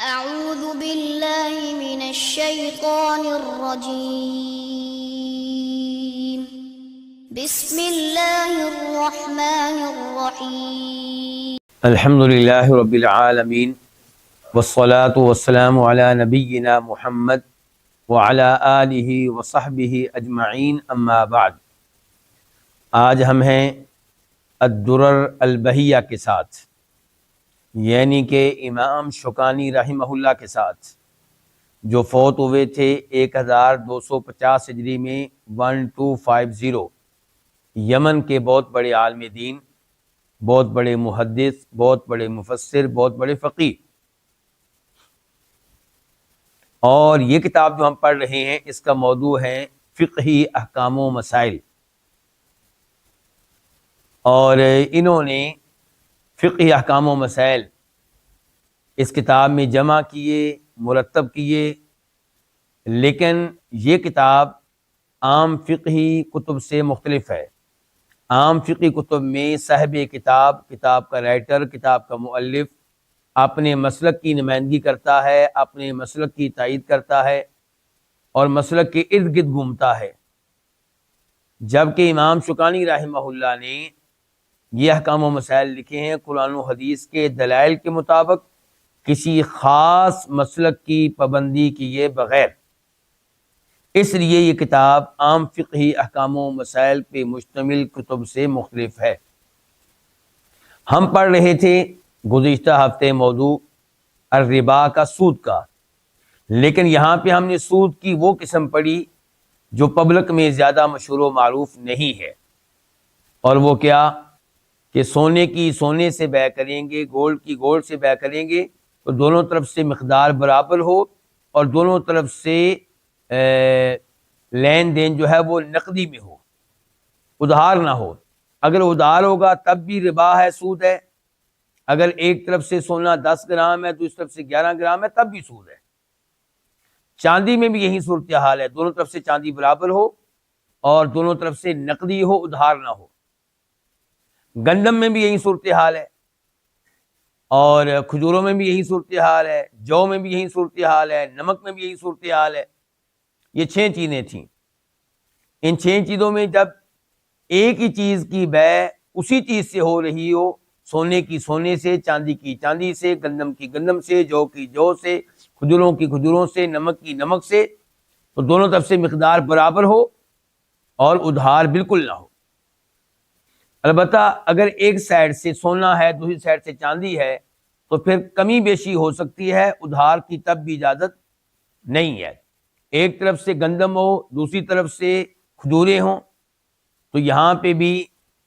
أعوذ بالله من الشيطان الرجيم بسم الله الرحمن الرحيم الحمد للہ رب العالمین والصلاة والسلام علی نبینا محمد وعلی آلہ وصحبہ اجمعین اما بعد۔ آج ہم ہیں الدرر البہیہ کے ساتھ، یعنی کہ امام شوکانی رحمہ اللہ کے ساتھ، جو فوت ہوئے تھے 1250 ہجری میں 1250، یمن کے بہت بڑے عالم دین، بہت بڑے محدث، بہت بڑے مفسر، بہت بڑے فقیہ۔ اور یہ کتاب جو ہم پڑھ رہے ہیں اس کا موضوع ہے فقہی احکام و مسائل، اور انہوں نے فقہی احکام و مسائل اس کتاب میں جمع کیے، مرتب کیے، لیکن یہ کتاب عام فقہی کتب سے مختلف ہے۔ عام فقہی کتب میں صاحب کتاب، کتاب کا رائٹر، کتاب کا مؤلف اپنے مسلک کی نمائندگی کرتا ہے، اپنے مسلک کی تائید کرتا ہے اور مسلک کے ارد گرد گھومتا ہے، جبکہ امام شوکانی رحمہ اللہ نے یہ احکام و مسائل لکھے ہیں قرآن و حدیث کے دلائل کے مطابق، کسی خاص مسلک کی پابندی کیے بغیر۔ اس لیے یہ کتاب عام فقہی احکام و مسائل پہ مشتمل کتب سے مختلف ہے۔ ہم پڑھ رہے تھے گزشتہ ہفتے موضوع الربا کا، سود کا، لیکن یہاں پہ ہم نے سود کی وہ قسم پڑھی جو پبلک میں زیادہ مشہور و معروف نہیں ہے، اور وہ کیا کہ سونے کی سونے سے بیع کریں گے، گولڈ کی گولڈ سے بیع کریں گے تو دونوں طرف سے مقدار برابر ہو اور دونوں طرف سے لین دین جو ہے وہ نقدی میں ہو، ادھار نہ ہو۔ اگر ادھار ہوگا تب بھی ربا ہے، سود ہے۔ اگر ایک طرف سے سونا 10 گرام ہے، دوسری طرف سے 11 گرام ہے، تب بھی سود ہے۔ چاندی میں بھی یہی صورتحال ہے، دونوں طرف سے چاندی برابر ہو اور دونوں طرف سے نقدی ہو، ادھار نہ ہو۔ گندم میں بھی یہی صورتحال ہے، اور کھجوروں میں بھی یہی صورتحال ہے، جو میں بھی یہی صورتحال ہے، نمک میں بھی یہی صورتحال ہے۔ یہ 6 چیزیں تھیں۔ ان 6 چیزوں میں جب ایک ہی چیز کی بیع اسی چیز سے ہو رہی ہو، سونے کی سونے سے، چاندی کی چاندی سے، گندم کی گندم سے، جو کی جو سے، کھجوروں کی کھجوروں سے، نمک کی نمک سے، تو دونوں طرف سے مقدار برابر ہو اور ادھار بالکل نہ ہو۔ البتہ اگر ایک سائڈ سے سونا ہے، دوسری سائڈ سے چاندی ہے، تو پھر کمی بیشی ہو سکتی ہے، ادھار کی تب بھی اجازت نہیں ہے۔ ایک طرف سے گندم ہو، دوسری طرف سے کھجوریں ہوں، تو یہاں پہ بھی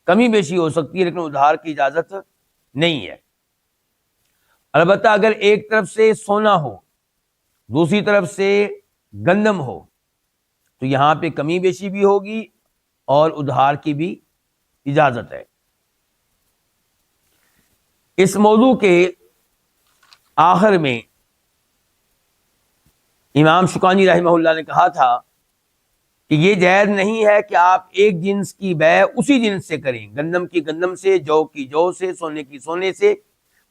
کمی بیشی ہو سکتی ہے، لیکن ادھار کی اجازت نہیں ہے۔ البتہ اگر ایک طرف سے سونا ہو، دوسری طرف سے گندم ہو، تو یہاں پہ کمی بیشی بھی ہوگی اور ادھار کی بھی اجازت ہے۔ اس موضوع کے آخر میں امام شوکانی رحمہ اللہ نے کہا تھا کہ یہ جائز نہیں ہے کہ آپ ایک جنس کی بیع اسی جنس سے کریں، گندم کی گندم سے، جو کی جو سے، سونے کی سونے سے،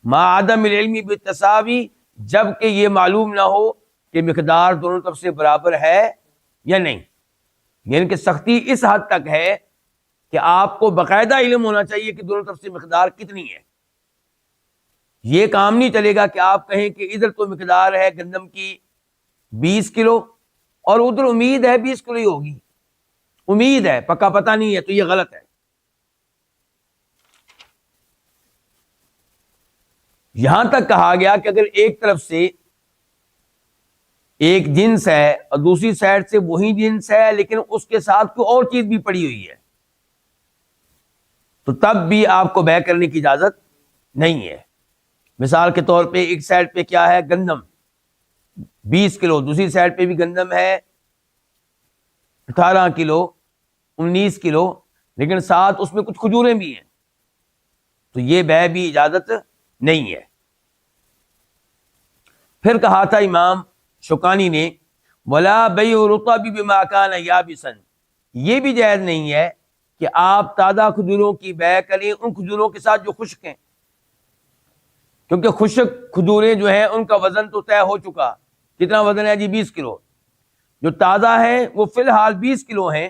مع عدم العلم بالتساوی، جب کہ یہ معلوم نہ ہو کہ مقدار دونوں طرف سے برابر ہے یا نہیں۔ یعنی کہ سختی اس حد تک ہے کہ آپ کو باقاعدہ علم ہونا چاہیے کہ دونوں طرف سے مقدار کتنی ہے۔ یہ کام نہیں چلے گا کہ آپ کہیں کہ ادھر تو مقدار ہے گندم کی 20 کلو اور ادھر امید ہے 20 کلو ہی ہوگی، امید ہے، پکا پتہ نہیں ہے، تو یہ غلط ہے۔ یہاں تک کہا گیا کہ اگر ایک طرف سے ایک جنس ہے اور دوسری سائڈ سے وہی جنس ہے لیکن اس کے ساتھ کوئی اور چیز بھی پڑی ہوئی ہے، تو تب بھی آپ کو بیع کرنے کی اجازت نہیں ہے۔ مثال کے طور پہ ایک سائڈ پہ کیا ہے، گندم 20 کلو، دوسری سائڈ پہ بھی گندم ہے 18 کلو، 19 کلو، لیکن ساتھ اس میں کچھ کھجوریں بھی ہیں، تو یہ بیع بھی اجازت نہیں ہے۔ پھر کہا تھا امام شوکانی نے وَلَا بَيْعُ الرُّطَبِ بِمَا كَانَ يَابِسًا، یہ بھی جائز نہیں ہے کہ آپ تازہ کھجوروں کی بیع کریں ان کھجوروں کے ساتھ جو خشک ہیں، کیونکہ خشک کھجوریں جو ہیں ان کا وزن تو طے ہو چکا. کتنا وزن ہے جی؟ 20 کلو. جو تازہ ہیں وہ فی الحال 20 کلو ہیں،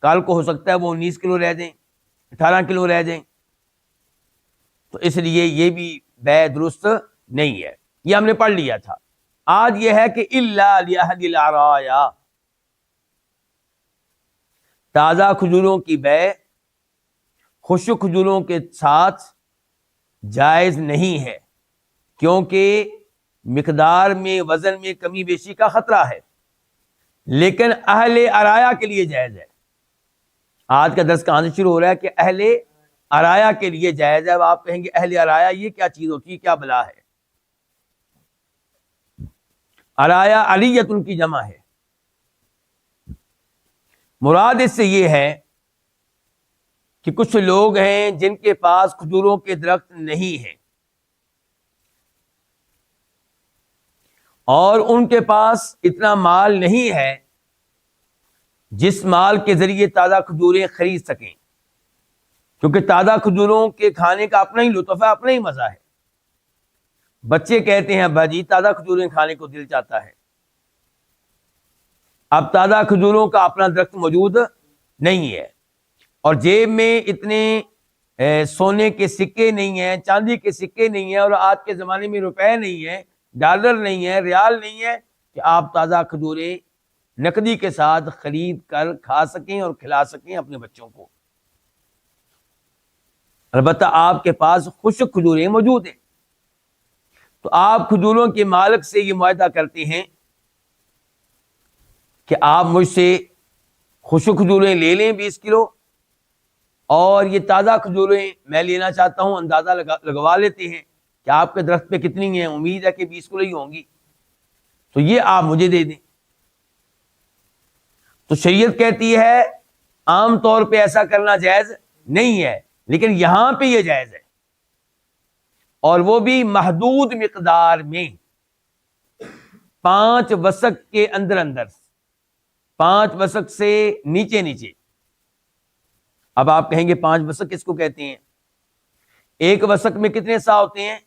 کل کو ہو سکتا ہے وہ 19 کلو رہ جائیں، 18 کلو رہ جائیں. تو اس لیے یہ بھی بے درست نہیں ہے. یہ ہم نے پڑھ لیا تھا. آج یہ ہے کہ الا لأحد العرایا، تازہ کھجوروں کی بے خشک کھجوروں کے ساتھ جائز نہیں ہے، کیونکہ مقدار میں وزن میں کمی بیشی کا خطرہ ہے، لیکن اہل عرایا کے لیے جائز ہے. آج کا درس کہاں سے شروع ہو رہا ہے کہ اہل عرایا کے لیے جائز ہے. اب آپ کہیں گے اہل عرایا یہ کیا چیز ہوتی ہے، کیا بلا ہے؟ عرایا علیت ان کی جمع ہے. مراد اس سے یہ ہے کہ کچھ لوگ ہیں جن کے پاس کھجوروں کے درخت نہیں ہیں اور ان کے پاس اتنا مال نہیں ہے جس مال کے ذریعے تازہ کھجوریں خرید سکیں، کیونکہ تازہ کھجوروں کے کھانے کا اپنا ہی لطف ہے، اپنا ہی مزہ ہے. بچے کہتے ہیں ابا جی تازہ کھجوریں کھانے کو دل چاہتا ہے. اب تازہ کھجوروں کا اپنا درخت موجود نہیں ہے اور جیب میں اتنے سونے کے سکے نہیں ہیں، چاندی کے سکے نہیں ہیں، اور آج کے زمانے میں روپے نہیں ہیں، ڈالر نہیں ہے، ریال نہیں ہے کہ آپ تازہ کھجوریں نقدی کے ساتھ خرید کر کھا سکیں اور کھلا سکیں اپنے بچوں کو. البتہ آپ کے پاس خشک کھجوریں موجود ہیں تو آپ کھجوروں کے مالک سے یہ معاہدہ کرتے ہیں کہ آپ مجھ سے خشک کھجوریں لے لیں 20 کلو، اور یہ تازہ کھجوریں میں لینا چاہتا ہوں. اندازہ لگوا لیتے ہیں کہ آپ کے درخت پہ کتنی ہیں، امید ہے کہ 20 کلو ہی ہوں گی، تو یہ آپ مجھے دے دیں. تو شریعت کہتی ہے عام طور پہ ایسا کرنا جائز نہیں ہے، لیکن یہاں پہ یہ جائز ہے، اور وہ بھی محدود مقدار میں، 5 وسق کے اندر اندر، 5 وسق سے نیچے نیچے. اب آپ کہیں گے 5 وسق کس کو کہتے ہیں؟ ایک وسق میں کتنے سا ہوتے ہیں؟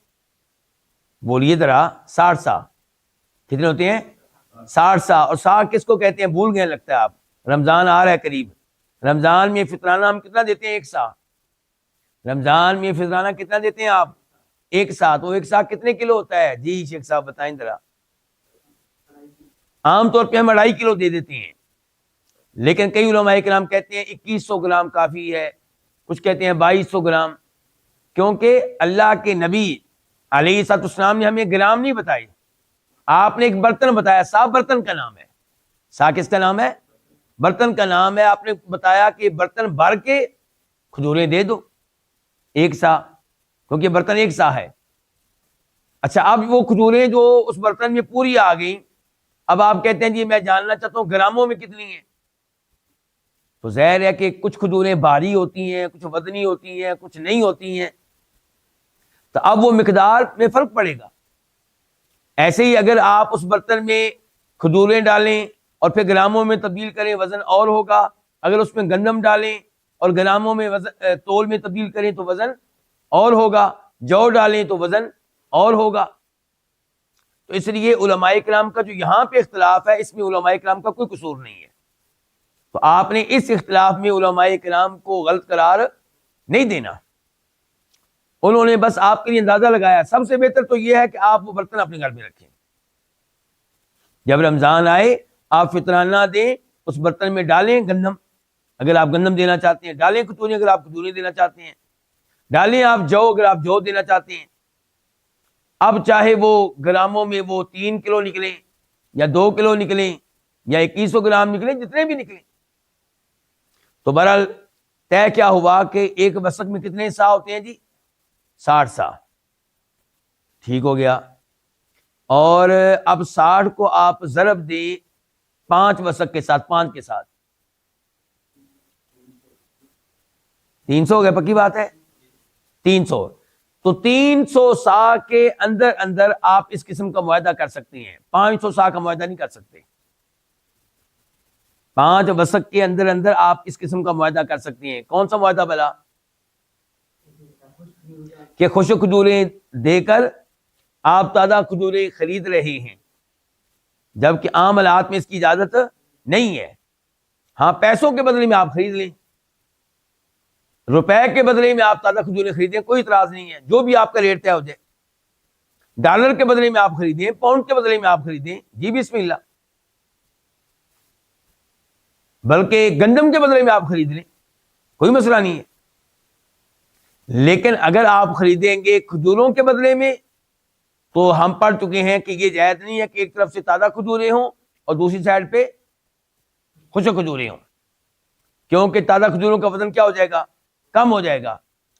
بولیے ذرا. 60 سا. کتنے ہوتے ہیں؟ 60 سا. اور سا کس کو کہتے ہیں؟ بھول گئے لگتا ہے آپ. رمضان آ رہا ہے قریب. رمضان میں فطرانہ ہم کتنا دیتے ہیں؟ 1 سا. رمضان میں فطرانہ کتنا دیتے ہیں آپ؟ 1 سا. تو 1 سا کتنے کلو ہوتا ہے جی شیخ صاحب بتائیں ذرا. عام طور پہ ہم 2.5 کلو دے دیتے ہیں، لیکن کئی علماء کرام کہتے ہیں 2100 گرام کافی ہے، کچھ کہتے ہیں 2200 گرام، کیونکہ اللہ کے نبی علیہ الصلوۃ والسلام نے ہمیں گرام نہیں بتائی. آپ نے ایک برتن بتایا، سا برتن کا نام ہے. سا کس کا نام ہے؟ برتن کا نام ہے. آپ نے بتایا کہ برتن بھر کے کھجوریں دے دو 1 سا، کیونکہ برتن 1 سا ہے. اچھا، اب وہ کھجوریں جو اس برتن میں پوری آ گئیں، اب آپ کہتے ہیں جی میں جاننا چاہتا ہوں گراموں میں کتنی ہیں. تو ظاہر ہے کہ کچھ کھجوریں بھاری ہوتی ہیں، کچھ وزنی ہوتی ہیں، کچھ نہیں ہوتی ہیں، تو اب وہ مقدار میں فرق پڑے گا. ایسے ہی اگر آپ اس برتن میں کھجوریں ڈالیں اور پھر گراموں میں تبدیل کریں وزن اور ہوگا. اگر اس میں گندم ڈالیں اور گراموں میں وزن تول میں تبدیل کریں تو وزن اور ہوگا. جو ڈالیں تو وزن اور ہوگا. تو اس لیے علماء کرام کا جو یہاں پہ اختلاف ہے، اس میں علماء کرام کا کوئی قصور نہیں ہے. تو آپ نے اس اختلاف میں علماء کرام کو غلط قرار نہیں دینا. انہوں نے بس آپ کے لیے اندازہ لگایا. سب سے بہتر تو یہ ہے کہ آپ وہ برتن اپنے گھر میں رکھیں. جب رمضان آئے آپ فطرانہ دیں، اس برتن میں ڈالیں گندم، اگر آپ گندم دینا چاہتے ہیں ڈالیں، کھجوریں اگر آپ کھجوریں دینا چاہتے ہیں ڈالیں، آپ جو اگر آپ جو دینا چاہتے ہیں. اب چاہے وہ گراموں میں وہ 3 کلو نکلیں یا 2 کلو نکلیں یا 2100 گرام نکلیں، جتنے بھی نکلیں. تو بہرحال طے کیا ہوا کہ ایک وسق میں کتنے سا ہوتے ہیں جی؟ 60 سا. ٹھیک ہو گیا. اور اب 60 کو آپ ضرب دیں 5 وسق کے ساتھ، 5 کے ساتھ 300 ہو گیا. پکی بات ہے 300. تو 300 سا کے اندر اندر آپ اس قسم کا معاہدہ کر سکتے ہیں. 500 سا کا معاہدہ نہیں کر سکتے. 5 وسق کے اندر اندر آپ اس قسم کا معاہدہ کر سکتے ہیں. کون سا معاہدہ بلا؟ کہ خشک کھجوریں دے کر آپ تازہ کھجوریں خرید رہے ہیں، جبکہ عام حالات میں اس کی اجازت نہیں ہے۔ ہاں پیسوں کے بدلے میں آپ خرید لیں، روپے کے بدلے میں آپ تازہ کھجوریں خریدیں، کوئی اعتراض نہیں ہے، جو بھی آپ کا ریٹ طے ہو جائے۔ ڈالر کے بدلے میں آپ خریدیں، پاؤنڈ کے بدلے میں آپ خریدیں، جی بسم اللہ، بلکہ گندم کے بدلے میں آپ خرید لیں، کوئی مسئلہ نہیں ہے۔ لیکن اگر آپ خریدیں گے کھجوروں کے بدلے میں تو ہم پڑھ چکے ہیں کہ یہ جائز نہیں ہے کہ ایک طرف سے تازہ کھجوریں ہوں اور دوسری سائڈ پہ خشک کھجوریں ہوں، کیونکہ تازہ کھجوروں کا وزن کیا ہو جائے گا؟ کم ہو جائے گا،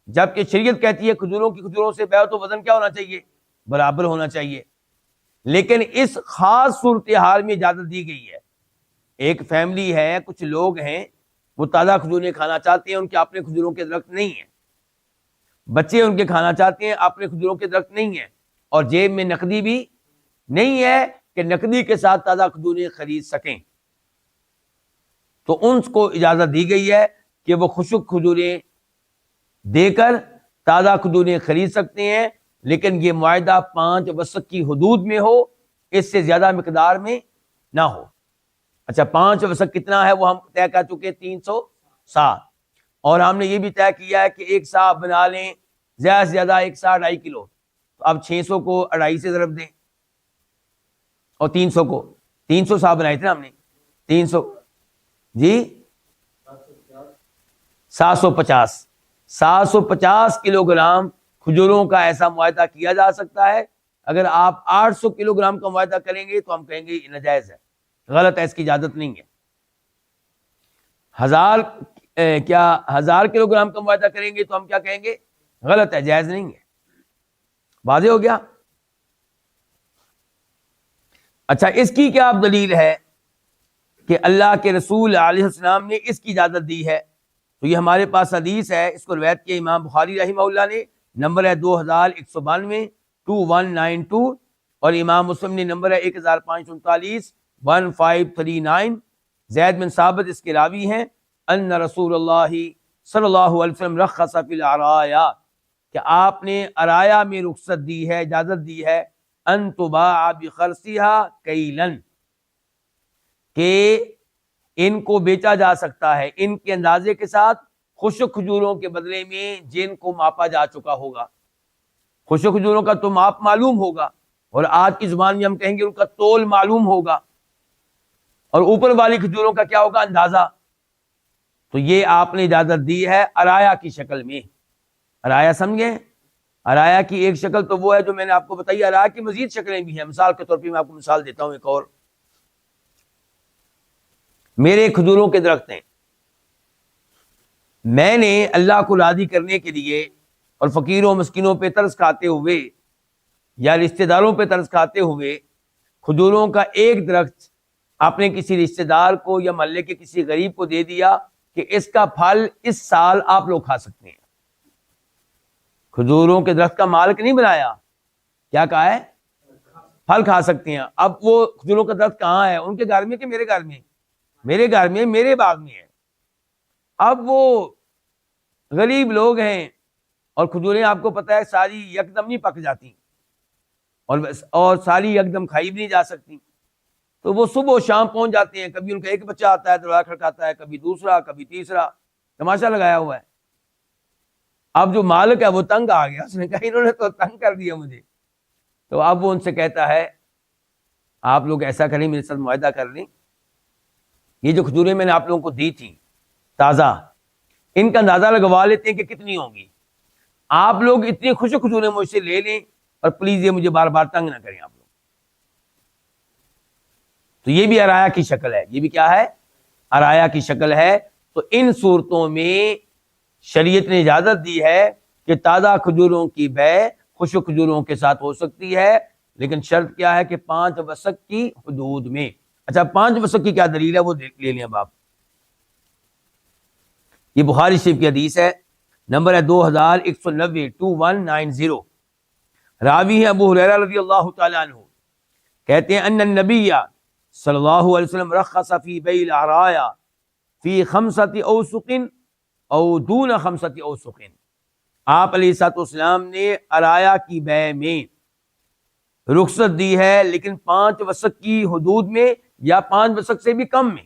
جبکہ شریعت کہتی ہے کھجوروں کی کھجوروں سے بیع تو وزن کیا ہونا چاہیے؟ برابر ہونا چاہیے۔ لیکن اس خاص صورتحال میں اجازت دی گئی ہے۔ ایک فیملی ہے، کچھ لوگ ہیں، وہ تازہ کھجوریں کھانا چاہتے ہیں، ان کے اپنے کھجوروں کے درخت نہیں ہیں، بچے ان کے کھانا چاہتے ہیں، اپنے کھجوروں کے درخت نہیں ہیں، اور جیب میں نقدی بھی نہیں ہے کہ نقدی کے ساتھ تازہ کھجوریں خرید سکیں، تو ان کو اجازت دی گئی ہے کہ وہ خشک کھجوریں دے کر تازہ کھجوریں خرید سکتے ہیں، لیکن یہ معاہدہ 5 وسق کی حدود میں ہو، اس سے زیادہ مقدار میں نہ ہو۔ اچھا 5 وسق کتنا ہے وہ ہم طے کر چکے، 300 سا، اور ہم نے یہ بھی طے کیا ہے کہ ایک سا بنا لیں، زیادہ سے زیادہ ایک سا 2.5 کلو، تو اب 600 کو 2.5 سے ضرب دیں، اور 300 کو 300 سا بنائے تھے نا ہم نے، 300 جی 750 کلو گرام کھجوروں کا ایسا معاہدہ کیا جا سکتا ہے۔ اگر آپ 800 کلو گرام کا معاہدہ کریں گے تو ہم کہیں گے یہ ناجائز ہے، غلط ہے، اس کی اجازت نہیں ہے۔ 1000 کلو گرام کا معاہدہ کریں گے تو ہم کیا کہیں گے؟ غلط ہے، جائز نہیں ہے۔ واضح ہو گیا؟ اچھا اس کی کیا دلیل ہے کہ اللہ کے رسول علیہ السلام نے اس کی اجازت دی ہے؟ تو یہ ہمارے پاس حدیث ہے، اس کو روایت کیا امام بخاری رحمہ اللہ نے، نمبر ہے 2192 2192، اور امام مسلم نے نمبر ہے 1539 1539۔ زید بن ثابت اس کے راوی ہیں، ان رسول اللہ صلی اللہ علیہ وسلم رخص فی العرایا، کہ آپ نے عرایا میں رخصت دی ہے، اجازت دی ہے، ان تباع بخرصها کیلن، کہ ان کو بیچا جا سکتا ہے ان کے اندازے کے ساتھ، خشک کھجوروں کے بدلے میں جن کو ماپا جا چکا ہوگا۔ خشک کھجوروں کا تو ماپ معلوم ہوگا، اور آج کی زبان میں ہم کہیں گے ان کا تول معلوم ہوگا، اور اوپر والی کھجوروں کا کیا ہوگا؟ اندازہ۔ تو یہ آپ نے اجازت دی ہے عرایا کی شکل میں۔ عرایا سمجھیں؟ عرایا کی ایک شکل تو وہ ہے جو میں نے آپ کو بتائی، عرایا کی مزید شکلیں بھی ہیں۔ مثال کے طور پہ میں آپ کو مثال دیتا ہوں ایک اور۔ میرے کھجوروں کے درخت ہیں، میں نے اللہ کو راضی کرنے کے لیے اور فقیروں مسکینوں پہ ترس کھاتے ہوئے یا رشتہ داروں پہ ترس کھاتے ہوئے کھجوروں کا ایک درخت اپنے کسی رشتہ دار کو یا محلے کے کسی غریب کو دے دیا کہ اس کا پھل اس سال آپ لوگ کھا سکتے ہیں۔ کھجوروں کے درخت کا مالک نہیں بنایا، کیا کہا ہے؟ پھل کھا سکتے ہیں۔ اب وہ کھجوروں کا درخت کہاں ہے؟ ان کے گھر میں کہ میرے گھر میں؟ میرے گھر میں، میرے باغ میں ہے۔ اب وہ غریب لوگ ہیں، اور کھجوریں آپ کو پتہ ہے ساری یکدم نہیں پک جاتی، اور ساری یکدم کھائی بھی نہیں جا سکتی، تو وہ صبح و شام پہنچ جاتے ہیں۔ کبھی ان کا ایک بچہ آتا ہے دروازہ کھڑکاتا ہے، کبھی دوسرا، کبھی تیسرا، تماشا لگایا ہوا ہے۔ اب جو مالک ہے وہ تنگ آ گیا، اس نے کہا انہوں نے تو تنگ کر دیا مجھے، تو اب وہ ان سے کہتا ہے آپ لوگ ایسا کریں، میرے ساتھ معاہدہ کر لیں، یہ جو کھجوریں میں نے آپ لوگوں کو دی تھیں تازہ، ان کا اندازہ لگوا لیتے ہیں کہ کتنی ہوں گی، آپ لوگ اتنی خشک کھجوریں مجھ سے لے لیں، اور پلیز یہ مجھے بار بار تنگ نہ کریں آپ لوگ۔ تو یہ بھی عرایا کی شکل ہے، یہ بھی کیا ہے؟ عرایا کی شکل ہے۔ تو ان صورتوں میں شریعت نے اجازت دی ہے کہ تازہ کھجوروں کی بیع خشک کھجوروں کے ساتھ ہو سکتی ہے، لیکن شرط کیا ہے کہ 5 وسق کی حدود میں۔ اچھا 5 وسق کی کیا دلیل ہے وہ لے لیں اب آپ۔ یہ بخاری شریف کی حدیث ہے، نمبر ہے 2190 2190، راوی ہے ابو ہریرہ رضی اللہ تعالی عنہ، کہتے ہیں ان النبی صلی اللہ علیہ وسلم رخص فی بیع العرایا فی 5 اوسق او دون 5 اوسق، آپ علیہ الصلوۃ والسلام نے عرایا کی بیع میں رخصت دی ہے، لیکن 5 وسق کی حدود میں یا 5 وسق سے بھی کم میں.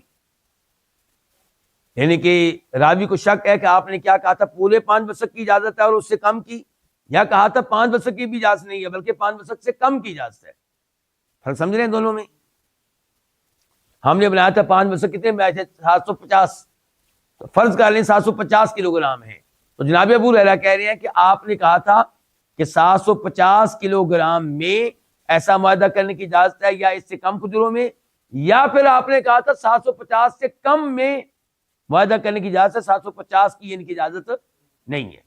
یعنی کہ راوی کو شک ہے کہ آپ نے کیا کہا تھا، پورے 5 وسق کی اجازت ہے اور اس سے کم کی، یا کہا تھا 5 وسق کی بھی اجازت نہیں ہے بلکہ 5 وسق سے کم کی اجازت ہے. فرق سمجھ رہے ہیں دونوں میں؟ ہم نے بنایا تھا 5 وسق کتنے بنائے تھے؟ 750. تو فرض کر لیں 750 کلو گرام ہے، تو جناب ابو ہریرہ کہہ رہے ہیں کہ آپ نے کہا تھا کہ 750 کلو گرام میں ایسا معاہدہ کرنے کی اجازت ہے، یا اس سے کم کھجوروں میں، یا پھر آپ نے کہا تھا 750 سے کم میں معاہدہ کرنے کی اجازت ہے، 750 کی ان کی اجازت نہیں ہے.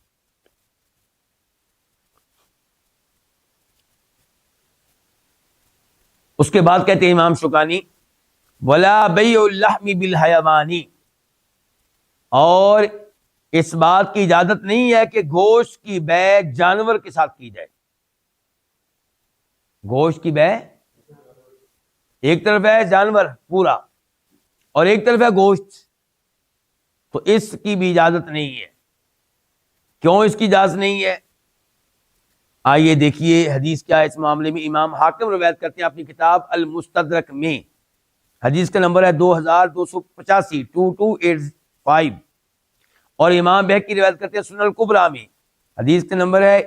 اس کے بعد کہتے ہیں امام شوکانی ولا بیع اللحم بالحیوانی، اور اس بات کی اجازت نہیں ہے کہ گوشت کی بیع جانور کے ساتھ کی جائے. گوشت کی بیع ایک طرف ہے جانور پورا اور ایک طرف ہے گوشت، تو اس کی بھی اجازت نہیں ہے. کیوں اس کی اجازت نہیں ہے؟ آئیے دیکھیے حدیث کیا ہے اس معاملے میں. امام حاکم روایت کرتے ہیں اپنی کتاب المستدرک میں، حدیث کا نمبر ہے 2285 2285، اور امام بہقی روایت کرتے ہیں سنن الکبریٰ میں، حدیث کا نمبر ہے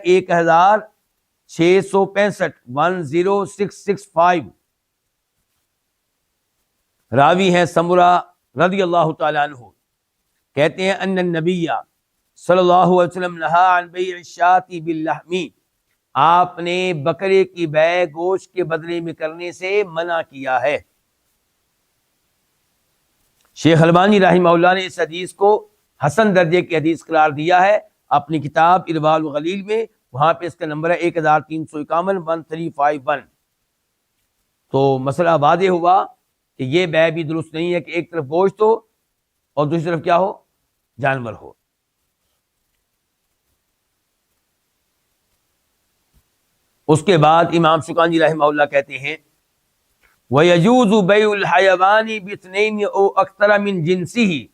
1665 10665. راوی ہیں سمرہ رضی اللہ تعالی عنہ، کہتے ہیں ان النبی صلی اللہ علیہ وسلم نہا عن بیع الشاة باللحم، آپ نے بکرے کی بیع گوشت کے بدلے میں کرنے سے منع کیا ہے. شیخ البانی رحمہ اللہ نے اس حدیث کو حسن درجے کی حدیث قرار دیا ہے اپنی کتاب ارواء الغلیل میں، وہاں پہ اس کا نمبر ہے 1351 1351. تو مسئلہ واضح ہوا کہ یہ بیع بھی درست نہیں ہے کہ ایک طرف گوشت ہو اور دوسری طرف کیا ہو، جانور ہو. اس کے بعد امام شوکانی رحمہ اللہ کہتے ہیں وَيَجُوزُ بَيْعُ الْحَيَوَانِ بِاثْنَيْنِ أَوْ أَكْثَرَ مِنْ جِنْسِهِ،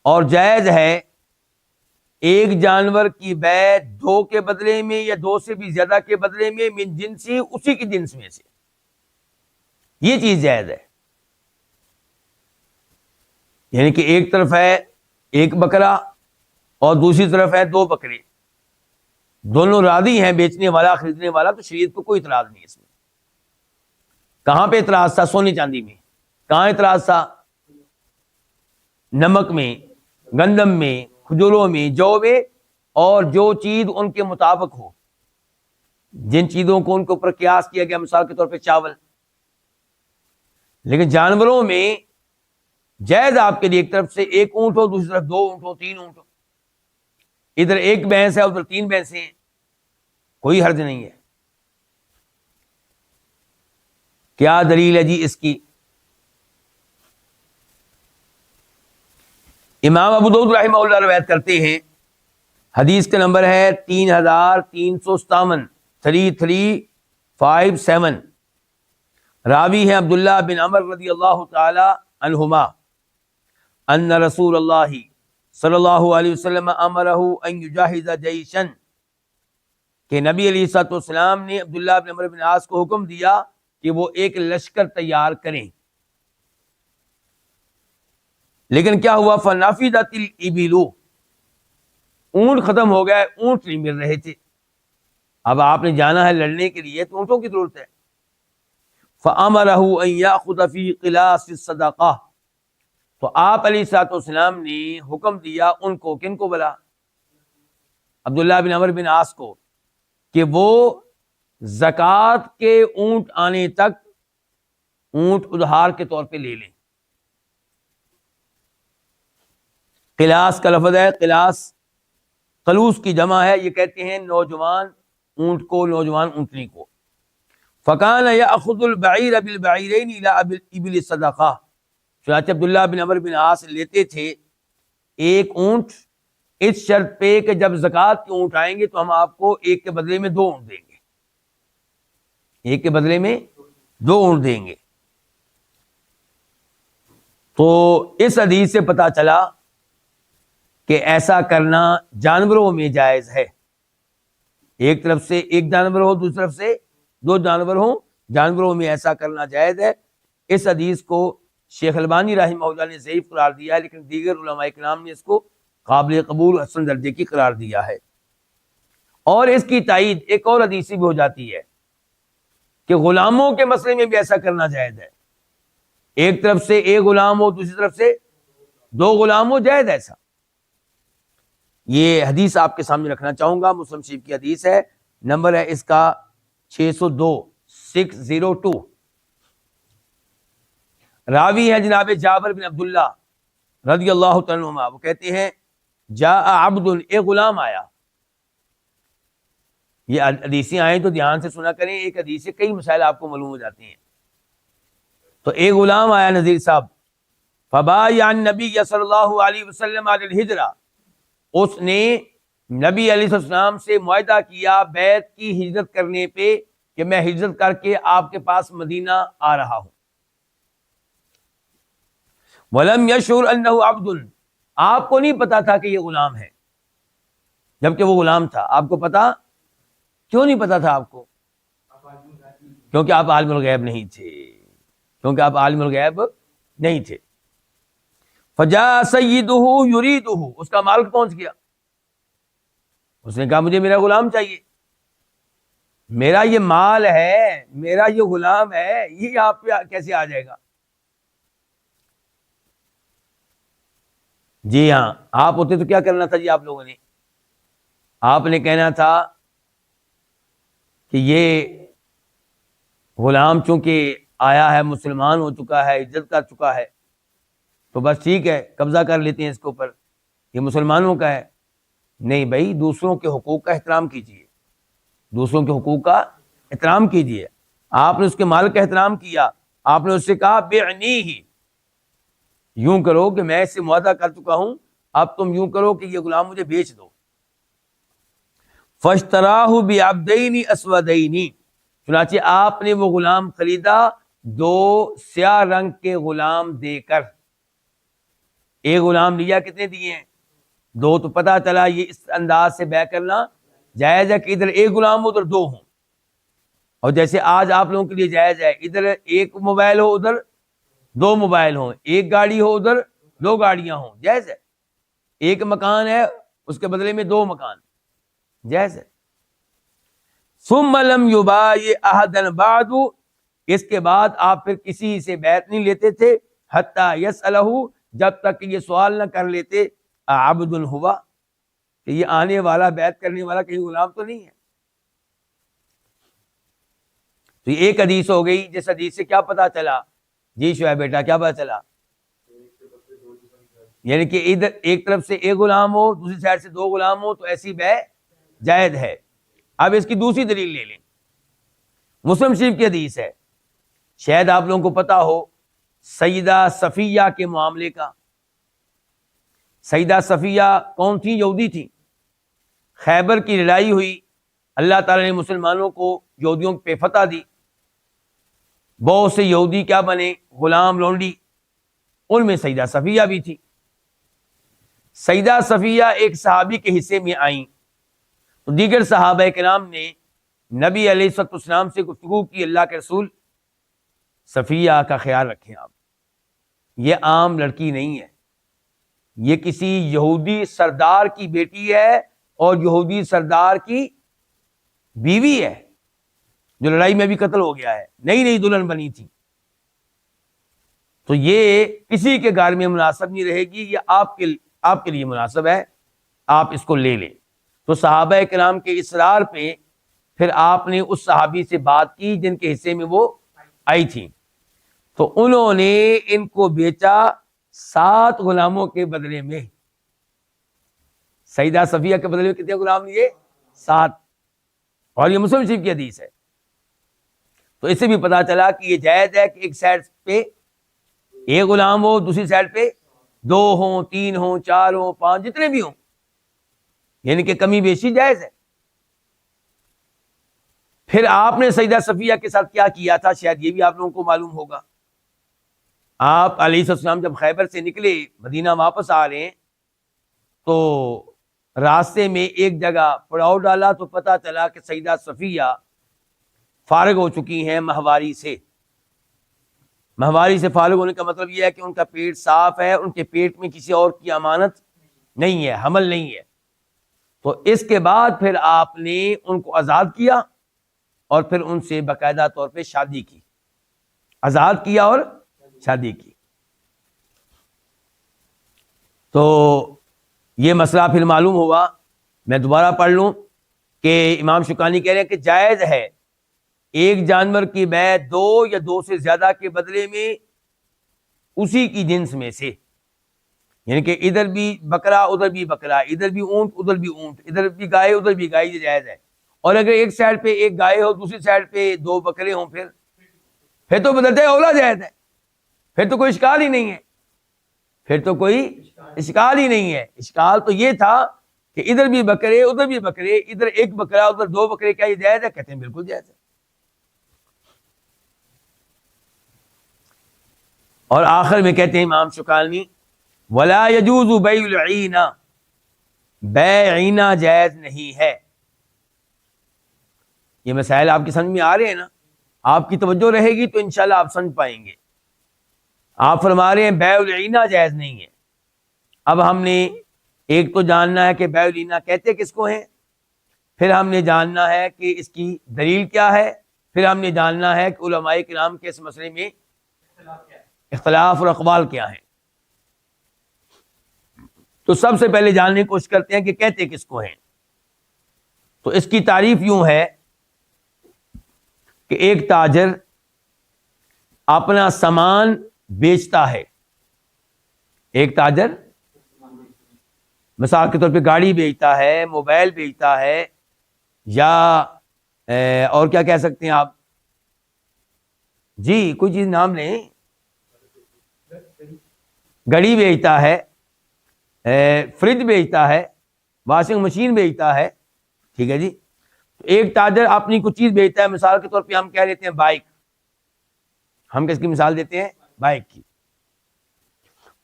اور جائز ہے ایک جانور کی بیع 2 کے بدلے میں یا 2 سے بھی زیادہ کے بدلے میں، من جنسی، اسی کی جنس میں سے، یہ چیز جائز ہے. یعنی کہ ایک طرف ہے ایک بکرا اور دوسری طرف ہے 2 بکرے، دونوں راضی ہیں، بیچنے والا خریدنے والا، تو شریعت کو کوئی اعتراض نہیں اس میں. کہاں پہ اعتراض تھا؟ سونے چاندی میں. کہاں اعتراض تھا؟ نمک میں، گندم میں، کھجوروں میں، جو میں، اور جو چیز ان کے مطابق ہو، جن چیزوں کو ان کے اوپر قیاس کیا گیا، مثال کے طور پہ چاول. لیکن جانوروں میں جائز آپ کے لیے ایک طرف سے ایک اونٹ ہو، دوسری طرف 2 اونٹ ہو، 3 اونٹ ہو، ادھر ایک بھینس ہے ادھر 3 بھینسیں ہیں، کوئی حرج نہیں ہے. کیا دلیل ہے جی اس کی؟ امام ابو داؤد رحمہ اللہ روایت کرتے ہیں، حدیث کا نمبر ہے 3357 3357، راوی ہیں عبداللہ بن عمر رضی اللہ تعالی عنہما ان رسول اللہ صلی اللہ علیہ وسلم امرہ ان یجہز جیشا، کہ نبی علیہ الصلوۃ والسلام نے عبداللہ بن عمر بن عاص کو حکم دیا کہ وہ ایک لشکر تیار کریں. لیکن کیا ہوا؟ فنفدت الابل، اونٹ ختم ہو گئے، اونٹ نہیں مل رہے تھے. اب آپ نے جانا ہے لڑنے کے لیے تو اونٹوں کی ضرورت ہے. فامرہ ان یاخذ فی قلاص الصدقہ، تو آپ علیہ الصلوۃ والسلام نے حکم دیا ان کو، کن کو بلا؟ عبداللہ بن عمر بن عاص کو، کہ وہ زکوٰۃ کے اونٹ آنے تک اونٹ ادھار کے طور پہ لے لیں. قلاص کا لفظ ہے، قلاص قلوس کی جمع ہے، یہ کہتے ہیں نوجوان اونٹ کو، نوجوان اونٹنی کو. فکان یاخذ البعیر بالبعیرین الی ابل الصدقہ، چنانچہ عبداللہ بن عمر بن عاص لیتے تھے ایک اونٹ اس شرط پہ کہ جب زکوٰۃ کے اونٹ آئیں گے تو ہم آپ کو ایک کے بدلے میں 2 اونٹ دیں گے، ایک کے بدلے میں 2 اونٹ دیں گے. تو اس حدیث سے پتہ چلا کہ ایسا کرنا جانوروں میں جائز ہے. ایک طرف سے ایک جانور ہو، دوسری طرف سے دو جانور ہوں، جانوروں میں ایسا کرنا جائز ہے. اس حدیث کو شیخ البانی رحمہ اللہ نے ضعیف قرار دیا ہے، لیکن دیگر علماء کرام نے اس کو قابل قبول حسن درجے کی قرار دیا ہے. اور اس کی تائید ایک اور حدیث بھی ہو جاتی ہے کہ غلاموں کے مسئلے میں بھی ایسا کرنا جائز ہے. ایک طرف سے ایک غلام ہو، دوسری طرف سے دو غلام ہو، جائز ایسا. یہ حدیث آپ کے سامنے رکھنا چاہوں گا، مسلم شریف کی حدیث ہے، نمبر ہے اس کا 602 راوی ہے جناب جابر بن عبداللہ رضی اللہ تعالیٰ عنہ. وہ کہتے ہیں جاء عبد، ایک غلام آیا. یہ حدیثیں آئیں تو دھیان سے سنا کریں، ایک حدیث سے کئی مسائل آپ کو معلوم ہو جاتے ہیں. تو ایک غلام آیا نذیر صاحب، فبايع النبي صلی اللہ علیہ وسلم علی الہجرہ، اس نے نبی علیہ السلام سے معاہدہ کیا بیعت کی ہجرت کرنے پہ کہ میں ہجرت کر کے آپ کے پاس مدینہ آ رہا ہوں. وَلَمْ يَشْعُرْ أَنَّهُ عَبْدٌ، آپ کو نہیں پتا تھا کہ یہ غلام ہے، جبکہ وہ غلام تھا. آپ کو پتا کیوں نہیں پتا تھا آپ کو؟ کیونکہ آپ عالم الغیب نہیں تھے، کیونکہ آپ عالم الغیب نہیں تھے. فجاء سیدہ یریدہ، اس کا مالک پہنچ گیا، اس نے کہا مجھے میرا غلام چاہیے، میرا یہ مال ہے، میرا یہ غلام ہے، یہ آپ پہ کیسے آ جائے گا؟ جی ہاں، آپ ہوتے تو کیا کرنا تھا جی آپ لوگوں نے؟ آپ نے کہنا تھا کہ یہ غلام چونکہ آیا ہے، مسلمان ہو چکا ہے، عزت کر چکا ہے، تو بس ٹھیک ہے قبضہ کر لیتے ہیں اس کے اوپر، یہ مسلمانوں کا ہے. نہیں بھائی، دوسروں کے حقوق کا احترام کیجیے، دوسروں کے حقوق کا احترام کیجیے. آپ نے اس کے مال کا احترام کیا، آپ نے اس سے کہا بعنیہ، یوں کرو کہ میں اس سے معاہدہ کر چکا ہوں، اب تم یوں کرو کہ یہ غلام مجھے بیچ دو. فاشتراہ بعبدین اسودین، چنانچہ آپ نے وہ غلام خریدا دو سیاہ رنگ کے غلام دے کر. ایک غلام لیا، کتنے دیے ہیں؟ دو. تو پتہ چلا یہ اس انداز سے بیع کرنا جائز ہے کہ ادھر ایک غلام ہو ادھر دو ہوں. اور جیسے آج آپ لوگوں کے لیے جائز ہے ادھر ایک موبائل ہو ادھر دو موبائل ہوں، ایک گاڑی ہو ادھر دو گاڑیاں ہوں، جائز ہے. ایک مکان ہے اس کے بدلے میں دو مکان، جائز ہے. ثم لم یبایع احدا بعد، اس کے بعد آپ پھر کسی سے بیعت نہیں لیتے تھے، حتی یسألہ، جب تک کہ یہ سوال نہ کر لیتے عبد ہوا، کہ یہ آنے والا بیعت کرنے والا کہیں غلام تو نہیں ہے. تو یہ ایک حدیث ہو گئی. جس حدیث سے کیا پتا چلا جی شعیب بیٹا، کیا پتا چلا؟ یعنی کہ ادھر ایک طرف سے ایک غلام ہو، دوسری سائڈ سے دو غلام ہو، تو ایسی بیع جائز ہے. اب اس کی دوسری دلیل لے لیں. مسلم شریف کی حدیث ہے، شاید آپ لوگوں کو پتا ہو سیدہ صفیہ کے معاملے کا. سیدہ صفیہ کون تھی؟ یہودی تھی. خیبر کی لڑائی ہوئی، اللہ تعالی نے مسلمانوں کو یہودیوں پہ فتح دی. بہت سے یہودی کیا بنے؟ غلام، لونڈی. ان میں سیدہ صفیہ بھی تھی. سیدہ صفیہ ایک صحابی کے حصے میں آئیں تو دیگر صحابہ کرام نے نبی علیہ السلام سے گفتگو کی، اللہ کے رسول صفیہ کا خیال رکھیں آپ، یہ عام لڑکی نہیں ہے، یہ کسی یہودی سردار کی بیٹی ہے اور یہودی سردار کی بیوی ہے جو لڑائی میں بھی قتل ہو گیا ہے، نئی نئی دلہن بنی تھی. تو یہ کسی کے گھر میں مناسب نہیں رہے گی، یہ آپ کے لیے مناسب ہے، آپ اس کو لے لیں. تو صحابہ کرام کے اصرار پہ پھر آپ نے اس صحابی سے بات کی جن کے حصے میں وہ آئی تھی، تو انہوں نے ان کو بیچا 7 غلاموں کے بدلے میں. سیدہ صفیہ کے بدلے میں کتنے غلام لیے؟ 7. اور یہ مسلم شریف کی حدیث ہے. تو اس سے بھی پتا چلا کہ یہ جائز ہے کہ ایک سائڈ پہ ایک غلام ہو، دوسری سائڈ پہ 2 ہوں، 3 ہوں، 4 ہوں، 5، جتنے بھی ہوں، یعنی کہ کمی بیشی جائز ہے. پھر آپ نے سیدہ صفیہ کے ساتھ کیا کیا تھا، شاید یہ بھی آپ لوگوں کو معلوم ہوگا. آپ علیہ السلام جب خیبر سے نکلے، مدینہ واپس آ رہے ہیں، تو راستے میں ایک جگہ پڑاؤ ڈالا تو پتہ چلا کہ سیدہ صفیہ فارغ ہو چکی ہیں ماہواری سے. ماہواری سے فارغ ہونے کا مطلب یہ ہے کہ ان کا پیٹ صاف ہے, ان کے پیٹ میں کسی اور کی امانت نہیں ہے, حمل نہیں ہے. تو اس کے بعد پھر آپ نے ان کو آزاد کیا اور پھر ان سے باقاعدہ طور پہ شادی کی, آزاد کیا اور شادی کی. تو یہ مسئلہ پھر معلوم ہوا. میں دوبارہ پڑھ لوں کہ امام شوکانی کہہ رہے ہیں کہ جائز ہے ایک جانور کی بیع دو یا دو سے زیادہ کے بدلے میں اسی کی جنس میں سے, یعنی کہ ادھر بھی بکرا ادھر بھی بکرا, ادھر بھی اونٹ ادھر بھی اونٹ, ادھر بھی گائے ادھر بھی گائے, یہ جائز ہے. اور اگر ایک سائڈ پہ ایک گائے ہو دوسری سائڈ پہ دو بکرے ہوں پھر تو بدلتے اولا جائز ہے, پھر تو کوئی اشکال ہی نہیں ہے, پھر تو کوئی اشکال ہی نہیں ہے. اشکال تو یہ تھا کہ ادھر بھی بکرے ادھر بھی بکرے, ادھر ایک بکرا ادھر دو بکرے, کیا یہ جائز ہے؟ کہتے ہیں بالکل جائز ہے. اور آخر میں کہتے ہیں امام شوکانی ولا یجوز بیع العینہ, بیع عینہ جائز نہیں ہے. یہ مسائل آپ کی سمجھ میں آ رہے ہیں نا؟ آپ کی توجہ رہے گی تو انشاءاللہ آپ سمجھ پائیں گے. آپ فرما رہے ہیں بیع العینہ جائز نہیں ہے. اب ہم نے ایک تو جاننا ہے کہ بیع العینہ کہتے کس کو ہیں, پھر ہم نے جاننا ہے کہ اس کی دلیل کیا ہے, پھر ہم نے جاننا ہے کہ علماء کرام کے اس مسئلے میں اختلاف اور اقوال کیا ہیں. تو سب سے پہلے جاننے کی کوشش کرتے ہیں کہ کہتے کس کو ہیں. تو اس کی تعریف یوں ہے کہ ایک تاجر اپنا سامان بیچتا ہے. ایک تاجر مثال کے طور پہ گاڑی بیچتا ہے, موبائل بیچتا ہے, یا اور کیا کہہ سکتے ہیں آپ, جی کوئی چیز نام لیں, گھڑی بیچتا ہے, فریج بیچتا ہے, واشنگ مشین بیچتا ہے. ٹھیک ہے جی. ایک تاجر اپنی کچھ چیز بیچتا ہے, مثال کے طور پہ ہم کہہ دیتے ہیں بائک, ہم کس کی مثال دیتے ہیں؟ بائک کی.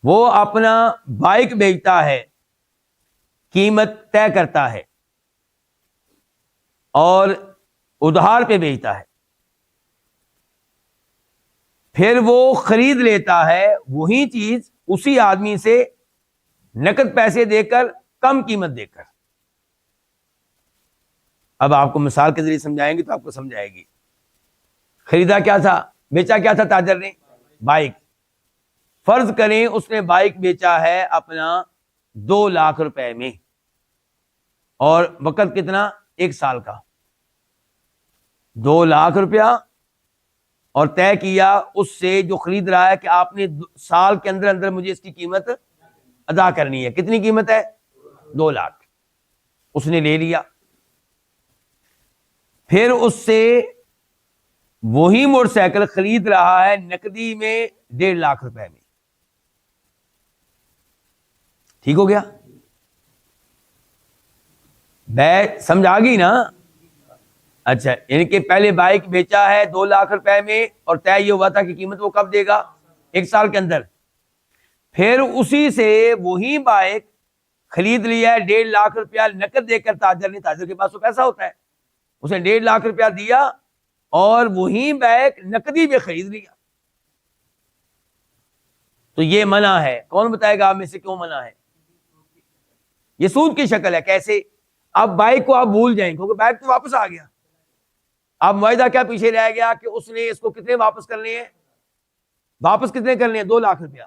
وہ اپنا بائک بیچتا ہے, قیمت طے کرتا ہے اور ادھار پہ بیچتا ہے. پھر وہ خرید لیتا ہے وہی چیز اسی آدمی سے نقد پیسے دے کر, کم قیمت دے کر. اب آپ کو مثال کے ذریعے سمجھائیں گے تو آپ کو سمجھ آئے گی. خریدا کیا تھا, بیچا کیا تھا تاجر نے؟ بائک. فرض کریں اس نے بائک بیچا ہے اپنا 2 لاکھ روپے میں, اور وقت کتنا؟ 1 سال کا. 2 لاکھ روپیہ, اور طے کیا اس سے جو خرید رہا ہے کہ آپ نے سال کے اندر اندر مجھے اس کی قیمت ادا کرنی ہے. کتنی قیمت ہے؟ 2 لاکھ. اس نے لے لیا. پھر اس سے وہی موٹر سائیکل خرید رہا ہے نقدی میں 1.5 لاکھ روپے میں. ٹھیک ہو گیا؟ بیع سمجھ آ گئی نا؟ اچھا, یعنی کہ پہلے بائک بیچا ہے 2 لاکھ روپے میں, اور طے یہ ہوا تھا کہ قیمت وہ کب دے گا؟ 1 سال کے اندر. پھر اسی سے وہی بائک خرید لیا ہے 1.5 لاکھ روپیہ نقد دے کر تاجر نے. تاجر کے پاس تو پیسہ ہوتا ہے, اس نے 1.5 لاکھ روپیہ دیا اور وہی بائک نقدی میں خرید لیا. تو یہ منع ہے. کون بتائے گا آپ میں سے کیوں منع ہے؟ یہ سود کی شکل ہے. کیسے؟ اب بائک کو آپ بھول جائیں کیونکہ بائک تو واپس آ گیا. اب معاہدہ کیا پیچھے رہ گیا کہ اس نے اس کو کتنے واپس کرنے ہیں؟ واپس کتنے کرنے ہیں؟ 2 لاکھ روپیہ.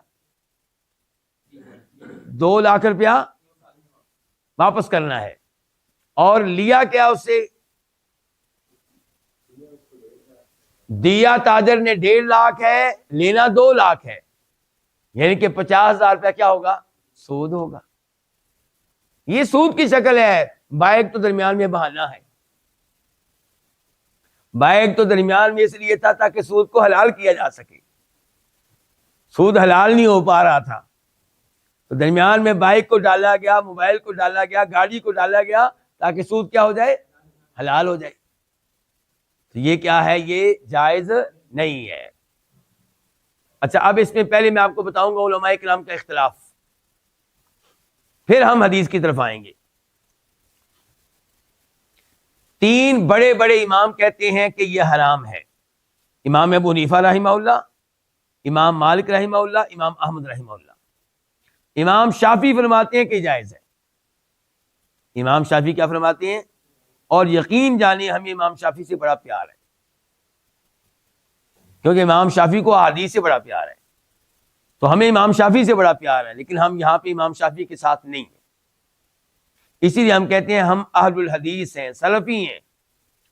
2 لاکھ روپیہ واپس کرنا ہے. اور لیا کیا اس سے؟ دیا تاجر نے 1.5 لاکھ ہے, لینا 2 لاکھ ہے, یعنی کہ 50,000 روپیہ کیا ہوگا؟ سود ہوگا. یہ سود کی شکل ہے. بائک تو درمیان میں بہانہ ہے. بائک تو درمیان میں اس لیے تھا تاکہ سود کو حلال کیا جا سکے. سود حلال نہیں ہو پا رہا تھا تو درمیان میں بائک کو ڈالا گیا, موبائل کو ڈالا گیا, گاڑی کو ڈالا گیا تاکہ سود کیا ہو جائے؟ حلال ہو جائے. تو یہ کیا ہے؟ یہ جائز نہیں ہے. اچھا, اب اس میں پہلے میں آپ کو بتاؤں گا علماء کرام کا اختلاف, پھر ہم حدیث کی طرف آئیں گے. 3 بڑے بڑے امام کہتے ہیں کہ یہ حرام ہے. امام ابو حنیفہ رحمہ اللہ، امام مالک رحمہ اللہ، امام احمد رحمہ اللہ. امام شافعی فرماتے ہیں کہ جائز ہے. امام شافعی کیا فرماتے ہیں؟ اور یقین جانے ہمیں امام شافعی سے بڑا پیار ہے، کیونکہ امام شافعی کو احادیث سے بڑا پیار ہے، تو ہمیں امام شافعی سے بڑا پیار ہے، لیکن ہم یہاں پہ امام شافعی کے ساتھ نہیں ہیں. اسی لیے ہم کہتے ہیں ہم اہل الحدیث ہیں، سلفی ہیں،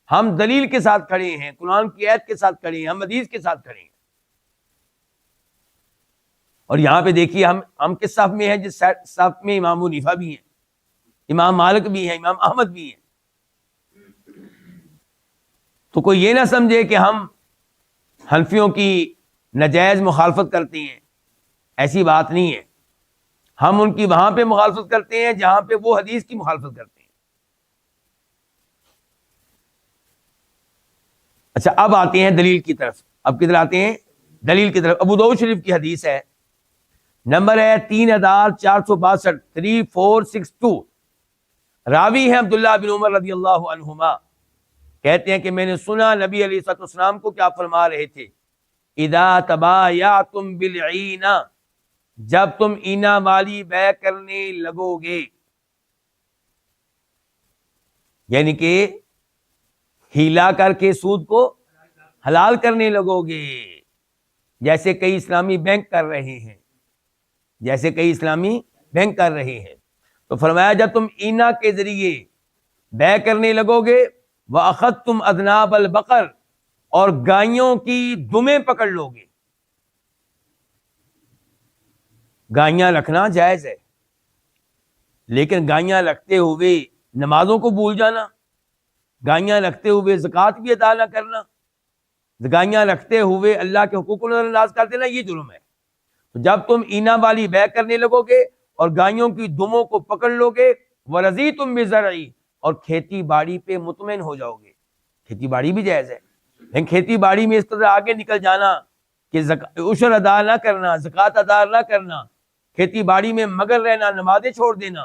ہم دلیل کے ساتھ کھڑے ہیں، قرآن کی آیت کے ساتھ کھڑے ہیں، ہم حدیث کے ساتھ کھڑے ہیں. اور یہاں پہ دیکھیے ہم کس صف میں ہیں؟ جس صف میں امام ابو حنیفہ بھی ہیں، امام مالک بھی ہیں، امام احمد بھی ہیں. تو کوئی یہ نہ سمجھے کہ ہم حنفیوں کی ناجائز مخالفت کرتے ہیں، ایسی بات نہیں ہے. ہم ان کی وہاں پہ مخالفت کرتے ہیں جہاں پہ وہ حدیث کی مخالفت کرتے ہیں. اچھا، اب آتے ہیں دلیل کی طرف. اب کدھر آتے ہیں؟ دلیل کی طرف. ابو داؤد شریف کی حدیث ہے، نمبر ہے 3462، 3462. راوی ہے عبداللہ بن عمر رضی اللہ عنہما، کہتے ہیں کہ میں نے سنا نبی علیہ الصلوۃ والسلام کو کیا فرما رہے تھے، اذا تبایعتم بالعینہ، جب تم اینا والی بیع کرنے لگو گے، یعنی کہ ہیلا کر کے سود کو حلال کرنے لگو گے، جیسے کئی اسلامی بینک کر رہے ہیں، جیسے کئی اسلامی بینک کر رہے ہیں. تو فرمایا جب تم اینا کے ذریعے بیع کرنے لگو گے، وَأَخَذْتُمْ أَذْنَابَ الْبَقَرِ، اور گائیوں کی دمیں پکڑ لو گے. گائیاں رکھنا جائز ہے، لیکن گائیاں رکھتے ہوئے نمازوں کو بھول جانا، گائیاں رکھتے ہوئے زکوٰۃ بھی ادا نہ کرنا، گائیاں رکھتے ہوئے اللہ کے حقوق کو نظر انداز کر دینا، یہ جرم ہے. تو جب تم اینا والی بیع کرنے لگو گے اور گائیوں کی دموں کو پکڑ لو گے، وَرَضِيتُم بِالزَّرْعِ، اور کھیتی باڑی پہ مطمئن ہو جاؤ گے. کھیتی باڑی بھی جائز ہے، لیکن کھیتی باڑی میں اس طرح آگے نکل جانا کہ عشر ادا نہ کرنا، زکوٰۃ ادا نہ کرنا، کھیتی باڑی میں مگن رہنا، نمازیں چھوڑ دینا،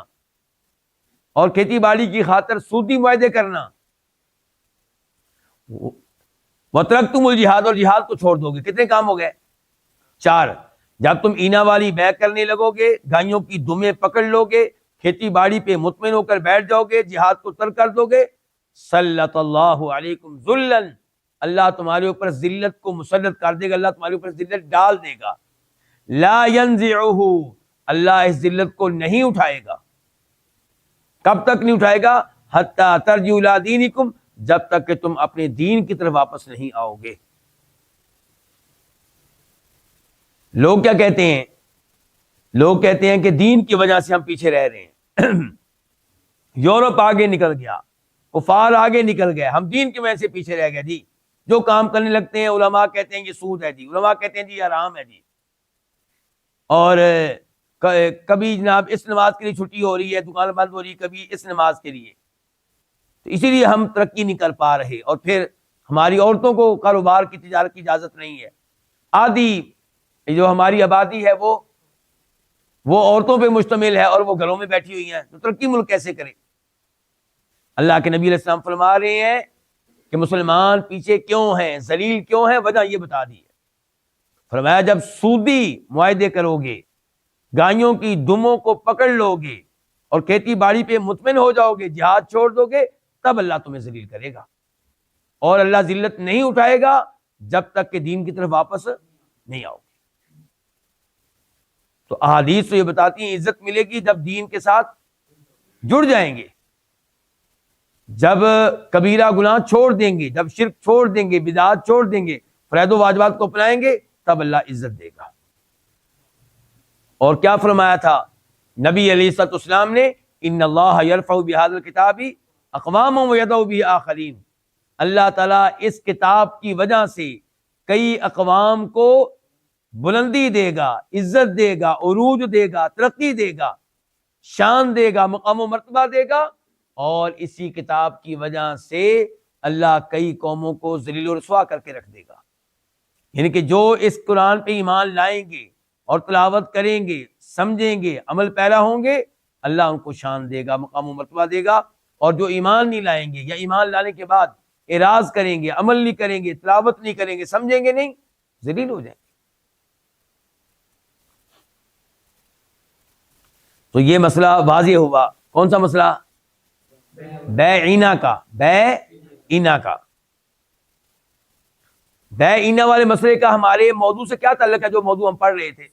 اور کھیتی باڑی کی خاطر سودی معاہدے کرنا. وَتَرَكْتُمُ الْجِهَادَ، اور جہاد کو چھوڑ دو گے. کتنے کام ہو گئے؟ 4. جب تم اینا والی بیع کرنے لگو گے، گائیوں کی دمیں پکڑ لو گے، کھیتی باڑی پہ مطمئن ہو کر بیٹھ جاؤ گے، جہاد کو ترک کر دو گے، سلط اللہ علیکم ذلا، اللہ تمہارے اوپر ذلت کو مسلط کر دے گا، اللہ تمہارے اوپر ذلت ڈال دے گا. لا ينزعہ، اللہ اس ذلت کو نہیں اٹھائے گا. کب تک نہیں اٹھائے گا؟ حتی ترجعوا الی دینکم، جب تک کہ تم اپنے دین کی طرف واپس نہیں آؤ گے. لوگ کیا کہتے ہیں؟ لوگ کہتے ہیں کہ دین کی وجہ سے ہم پیچھے رہ رہے ہیں. یورپ آگے نکل گیا، کفار آگے نکل گئے، ہم دین کی وجہ سے پیچھے رہ گئے. جی جو کام کرنے لگتے ہیں علماء کہتے ہیں یہ سود ہے، جی علماء کہتے ہیں جی یہ حرام ہے، جی. اور کبھی جناب اس نماز کے لیے چھٹی ہو رہی ہے، دکان بند ہو رہی ہے، کبھی اس نماز کے لیے. تو اسی لیے ہم ترقی نہیں کر پا رہے. اور پھر ہماری عورتوں کو کاروبار کی، تجارت کی اجازت نہیں ہے. آدھی جو ہماری آبادی ہے وہ عورتوں پہ مشتمل ہے اور وہ گھروں میں بیٹھی ہوئی ہیں، تو ترقی ملک کیسے کرے؟ اللہ کے نبی علیہ السلام فرما رہے ہیں کہ مسلمان پیچھے کیوں ہیں، ذلیل کیوں ہیں، وجہ یہ بتا دی ہے. فرمایا جب سودی معاہدے کرو گے، گائیوں کی دموں کو پکڑ لو گے اور کھیتی باڑی پہ مطمئن ہو جاؤ گے، جہاد چھوڑ دو گے، تب اللہ تمہیں ذلیل کرے گا. اور اللہ ذلت نہیں اٹھائے گا جب تک کہ دین کی طرف واپس نہیں آؤ گے. تو احادیث تو یہ بتاتی ہیں عزت ملے گی جب دین کے ساتھ جڑ جائیں گے، جب کبیرہ گناہ چھوڑ دیں گے، جب شرک چھوڑ دیں گے، بدعات چھوڑ دیں گے، فرائض و واجبات کو اپنائیں گے، تب اللہ عزت دے گا. اور کیا فرمایا تھا نبی علیہ الصلوۃ والسلام نے؟ ان اللہ یرفع بہذا الکتاب اقواما ویضع بہ آخرین، اللہ تعالیٰ اس کتاب کی وجہ سے کئی اقوام کو بلندی دے گا، عزت دے گا، عروج دے گا، ترقی دے گا، شان دے گا، مقام و مرتبہ دے گا. اور اسی کتاب کی وجہ سے اللہ کئی قوموں کو ذلیل و رسوا کر کے رکھ دے گا. یعنی کہ جو اس قرآن پہ ایمان لائیں گے اور تلاوت کریں گے، سمجھیں گے، عمل پیرا ہوں گے، اللہ ان کو شان دے گا، مقام و مرتبہ دے گا. اور جو ایمان نہیں لائیں گے یا ایمان لانے کے بعد اعراض کریں گے، عمل نہیں کریں گے، تلاوت نہیں کریں گے، سمجھیں گے نہیں، ذلیل ہو جائیں گے. تو یہ مسئلہ واضح ہوا. کون سا مسئلہ؟ بیعینہ کا. بیعینہ کا، بیعینہ والے مسئلے کا ہمارے موضوع سے کیا تعلق ہے جو موضوع ہم پڑھ رہے تھے؟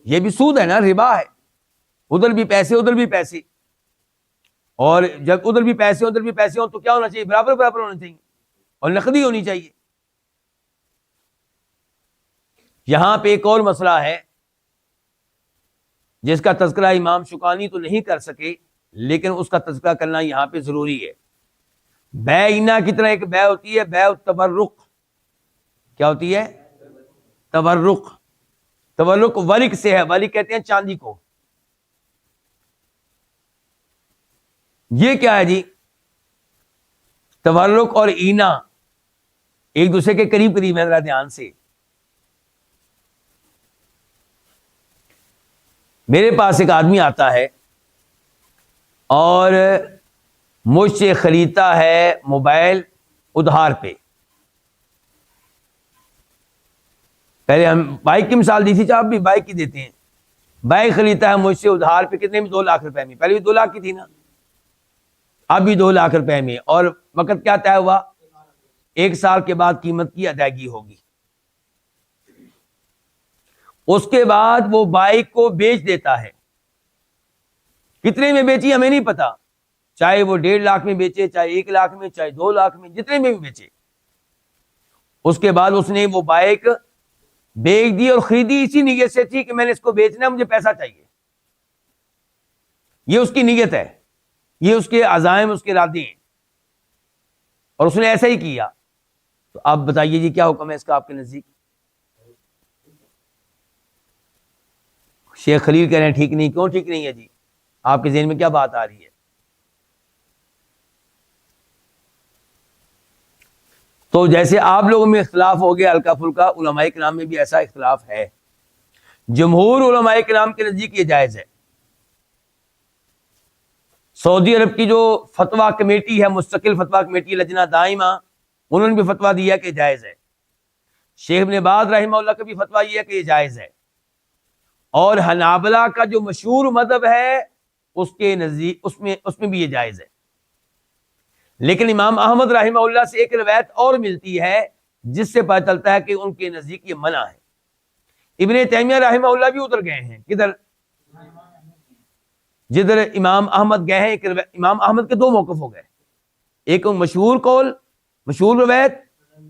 یہ بھی سود ہے نا، ربا ہے. ادھر بھی پیسے ادھر بھی پیسے، اور جب ادھر بھی پیسے ادھر بھی پیسے ہوں تو کیا ہونا چاہیے؟ برابر برابر ہونا چاہیے، اور نقدی ہونی چاہیے. یہاں پہ ایک اور مسئلہ ہے جس کا تذکرہ امام شوکانی تو نہیں کر سکے، لیکن اس کا تذکرہ کرنا یہاں پہ ضروری ہے. بیعینہ کی طرح ایک بیع ہوتی ہے، بیع التبرق. کیا ہوتی ہے؟ تبرق. تبرق ورق سے ہے، ورق کہتے ہیں چاندی کو. یہ کیا ہے جی؟ تبرق اور اینہ ایک دوسرے کے قریب قریب ہے. ذرا دھیان سے، میرے پاس ایک آدمی آتا ہے اور مجھ سے خریدتا ہے موبائل ادھار پہ. پہلے ہم بائک کی مثال دی تھی، آپ بھی بائک کی دیتے ہیں. بائک خریدتا ہے مجھ سے ادھار پہ، کتنے میں؟ 2 لاکھ روپے میں. پہلے بھی 2 لاکھ کی تھی نا، اب بھی 2 لاکھ روپے میں. اور وقت کیا طے ہوا؟ 1 سال کے بعد قیمت کی ادائیگی ہوگی. اس کے بعد وہ بائک کو بیچ دیتا ہے. کتنے میں بیچی ہمیں نہیں پتا، چاہے وہ 1.5 لاکھ میں بیچے، چاہے 1 لاکھ میں، چاہے 2 لاکھ میں، جتنے میں بھی بیچے. اس کے بعد اس نے وہ بائک بیچ دی، اور خریدی اسی نیت سے تھی کہ میں نے اس کو بیچنا ہے، مجھے پیسہ چاہیے. یہ اس کی نیت ہے، یہ اس کے عزائم، اس کے ارادے ہیں، اور اس نے ایسا ہی کیا. تو آپ بتائیے جی کیا حکم ہے اس کا آپ کے نزدیک؟ شیخ خلیل کہہ رہے ہیں ٹھیک نہیں. کیوں ٹھیک نہیں ہے جی؟ آپ کے ذہن میں کیا بات آ رہی ہے؟ تو جیسے آپ لوگوں میں اختلاف ہو گیا ہلکا پھلکا، علماء کرام میں بھی ایسا اختلاف ہے. جمہور علماء کرام کے نزدیک یہ جائز ہے. سعودی عرب کی جو فتویٰ کمیٹی ہے، مستقل فتویٰ کمیٹی، لجنہ دائمہ، انہوں نے بھی فتویٰ دیا کہ جائز ہے. شیخ ابن باز رحمہ اللہ کا بھی فتویٰ یہ ہے کہ یہ جائز ہے. اور حنابلہ کا جو مشہور مذہب ہے اس کے نزدیک اس میں بھی یہ جائز ہے. لیکن امام احمد رحمہ اللہ سے ایک روایت اور ملتی ہے جس سے پتہ چلتا ہے کہ ان کے نزدیک یہ منع ہے. ابن تیمیہ رحمہ اللہ بھی ادھر گئے ہیں. کدھر؟ جدھر امام احمد گئے ہیں. امام احمد کے 2 موقف ہو گئے، ایک مشہور قول، مشہور روایت،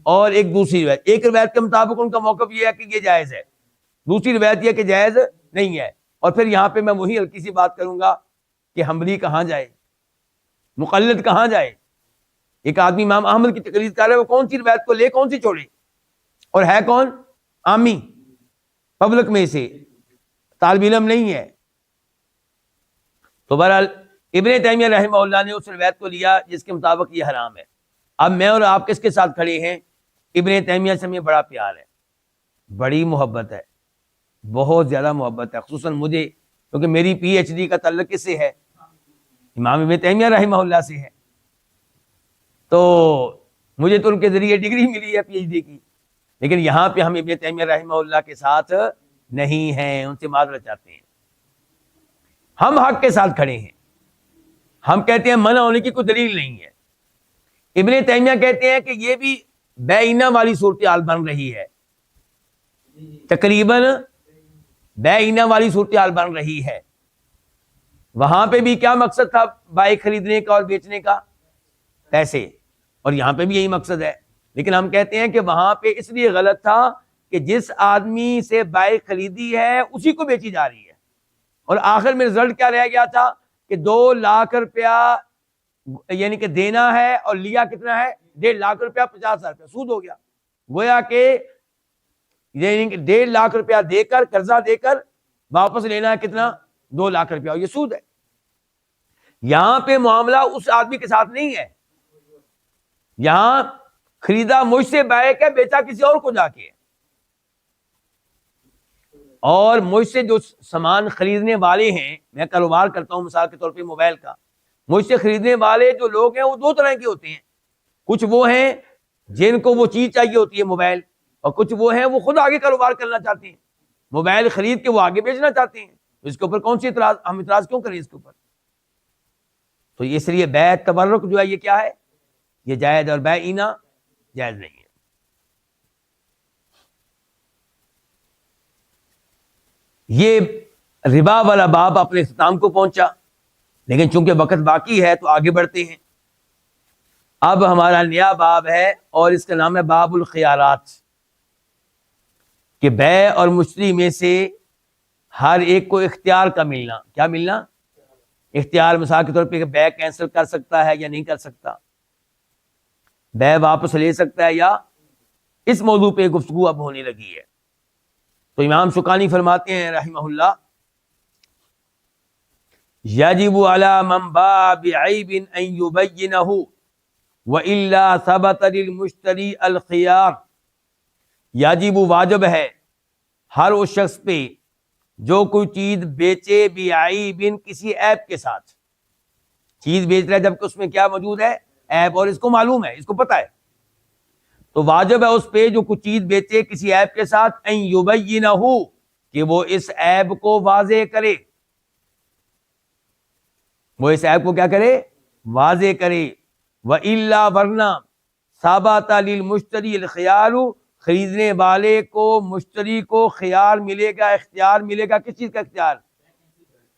اور ایک دوسری روایت. ایک روایت کے مطابق ان کا موقف یہ ہے کہ یہ جائز ہے، دوسری روایت یہ کہ جائز نہیں ہے. اور پھر یہاں پہ میں وہی ہلکی سی بات کروں گا کہ حنبلی کہاں جائے، مقلد کہاں جائے. ایک آدمی امام احمد کی تقلید کر رہا ہے، وہ کون سی روایت کو لے، کون سی چھوڑے؟ اور ہے کون؟ عامی، پبلک میں سے، طالب علم نہیں ہے. تو بہرحال ابن تیمیہ رحمہ اللہ نے اس روایت کو لیا جس کے مطابق یہ حرام ہے. اب میں اور آپ کس کے ساتھ کھڑے ہیں؟ ابن تیمیہ سے ہمیں بڑا پیار ہے، بڑی محبت ہے، بہت زیادہ محبت ہے، خصوصاً مجھے، کیونکہ میری پی ایچ ڈی کا تعلق کس سے ہے؟ امام ابن تیمیہ رحمہ اللہ سے ہے. تو مجھے تو ان کے ذریعے ڈگری ملی ہے پی ایچ ڈی کی. لیکن یہاں پہ ہم ابن تیمیہ رحمہ اللہ کے ساتھ نہیں ہیں، ان سے معذرت چاہتے ہیں. ہم حق کے ساتھ کھڑے ہیں. ہم کہتے ہیں منع ہونے کی کوئی دلیل نہیں ہے. ابن تیمیہ کہتے ہیں کہ یہ بھی بیعینہ والی صورتحال بن رہی ہے، تقریباً بیعینہ والی صورتحال بن رہی ہے. وہاں پہ بھی کیا مقصد تھا بائک خریدنے کا اور بیچنے کا؟ پیسے. اور یہاں پہ بھی یہی مقصد ہے. لیکن ہم کہتے ہیں کہ وہاں پہ اس لیے غلط تھا کہ جس آدمی سے بائک خریدی ہے اسی کو بیچی جا رہی ہے، اور آخر میں رزلٹ کیا رہ گیا تھا کہ 2 لاکھ روپیہ یعنی کہ دینا ہے، اور لیا کتنا ہے؟ 1.5 لاکھ روپیہ، 50,000 روپیہ سود ہو گیا. گویا کہ یعنی کہ 1.5 لاکھ روپیہ دے کر، قرضہ دے کر واپس لینا ہے کتنا؟ 2 لاکھ روپیہ، اور یہ سود ہے. یہاں پہ معاملہ اس آدمی کے ساتھ نہیں ہے. یہاں خریدا مجھ سے بائک ہے، بیچا کسی اور کو جا کے. اور مجھ سے جو سامان خریدنے والے ہیں، میں کاروبار کرتا ہوں مثال کے طور پہ موبائل کا، مجھ سے خریدنے والے جو لوگ ہیں وہ دو طرح کے ہوتے ہیں. کچھ وہ ہیں جن کو وہ چیز چاہیے ہوتی ہے موبائل، اور کچھ وہ ہیں وہ خود آگے کاروبار کرنا چاہتے ہیں، موبائل خرید کے وہ آگے بیچنا چاہتے ہیں. اس کے اوپر کون سی اعتراض، ہم اعتراض کیوں کریں اس کے اوپر؟ تو اس لیے بیع تبرک جو ہے یہ کیا ہے؟ یہ جائز، اور بیع اینا جائز نہیں ہے. یہ ربا والا باب اپنے اختتام کو پہنچا، لیکن چونکہ وقت باقی ہے تو آگے بڑھتے ہیں. اب ہمارا نیا باب ہے اور اس کا نام ہے باب الخیارات، کہ بیع اور مشتری میں سے ہر ایک کو اختیار کا ملنا. کیا ملنا؟ اختیار. مثال کے طور پہ بیع کینسل کر سکتا ہے یا نہیں کر سکتا، بیع واپس لے سکتا ہے، یا اس موضوع پہ گفتگو اب ہونے لگی ہے. تو امام شوکانی فرماتے ہیں رحمہ اللہ، یجب علی من باع بعیب ان یبینہ والا ثبت للمشتری الخیار. یجب واجب ہے ہر اس شخص پہ جو کوئی چیز بیچے بعیب کسی عیب کے ساتھ، چیز بیچ رہا ہے جبکہ اس میں کیا موجود ہے؟ عیب، اور اس کو معلوم ہے، اس کو پتا ہے، تو واجب ہے اس پہ جو کچھ چیز بیچے کسی عیب کے ساتھ ان یبینہ، کہ وہ اس عیب کو واضح کرے. وہ اس عیب کو کیا کرے؟ واضح کرے. وَإِلَّا ورنہ ثَبَتَ لِلْمُشْتَرِي الْخِيَارُ، خریدنے والے کو، مشتری کو خیار ملے گا، اختیار ملے گا. کس چیز کا اختیار؟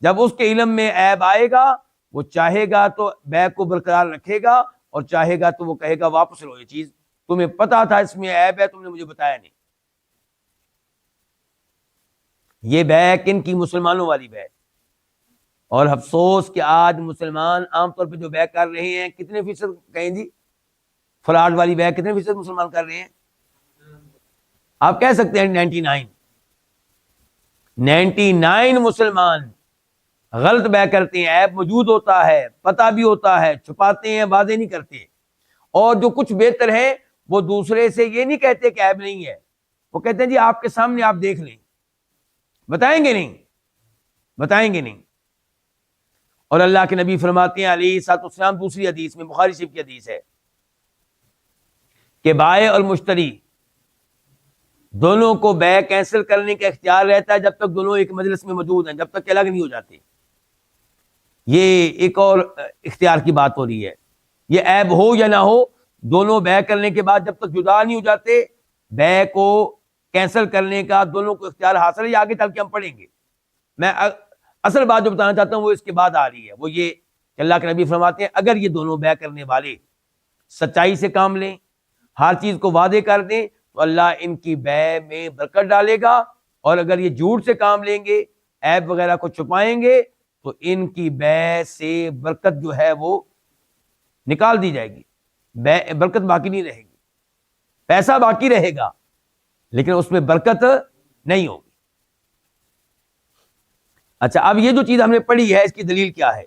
جب اس کے علم میں عیب آئے گا وہ چاہے گا تو بیع کو برقرار رکھے گا، اور چاہے گا تو وہ کہے گا واپس لو یہ چیز، تمہیں پتا تھا اس میں عیب ہے، تم نے مجھے بتایا نہیں. یہ بیع کن کی؟ مسلمانوں والی بیع. اور افسوس کہ آج مسلمان عام طور پہ جو بیع کر رہے ہیں، کتنے فیصد کہیں جی فراڈ والی بیع کتنے فیصد مسلمان کر رہے ہیں؟ آپ کہہ سکتے ہیں 99 مسلمان غلط بیع کرتے ہیں. عیب موجود ہوتا ہے، پتہ بھی ہوتا ہے، چھپاتے ہیں، واضح نہیں کرتے. اور جو کچھ بہتر ہیں وہ دوسرے سے یہ نہیں کہتے کہ عیب نہیں ہے، وہ کہتے ہیں جی آپ کے سامنے آپ دیکھ لیں. بتائیں گے نہیں. اور اللہ کے نبی فرماتے ہیں علیہ الصلوۃ والسلام، دوسری حدیث میں، بخاری شریف کی حدیث ہے، کہ بائع اور مشتری دونوں کو بیع کینسل کرنے کا اختیار رہتا ہے جب تک دونوں ایک مجلس میں موجود ہیں، جب تک کہ الگ نہیں ہو جاتے. یہ ایک اور اختیار کی بات ہو رہی ہے. یہ عیب ہو یا نہ ہو، دونوں بیع کرنے کے بعد جب تک جدا نہیں ہو جاتے، بیع کو کینسل کرنے کا دونوں کو اختیار حاصل ہے. یہ آگے چل کے ہم پڑھیں گے. میں اصل بات جو بتانا چاہتا ہوں وہ اس کے بعد آ رہی ہے، وہ یہ کہ اللہ کے نبی فرماتے ہیں اگر یہ دونوں بیع کرنے والے سچائی سے کام لیں، ہر چیز کو واضح کر دیں، تو اللہ ان کی بیع میں برکت ڈالے گا. اور اگر یہ جھوٹ سے کام لیں گے، عیب وغیرہ کو چھپائیں گے، تو ان کی بیع سے برکت جو ہے وہ نکال دی جائے گی. برکت باقی نہیں رہے گی. پیسہ باقی رہے گا لیکن اس میں برکت نہیں ہوگی. اچھا، اب یہ جو چیز ہم نے پڑھی ہے اس کی دلیل کیا ہے؟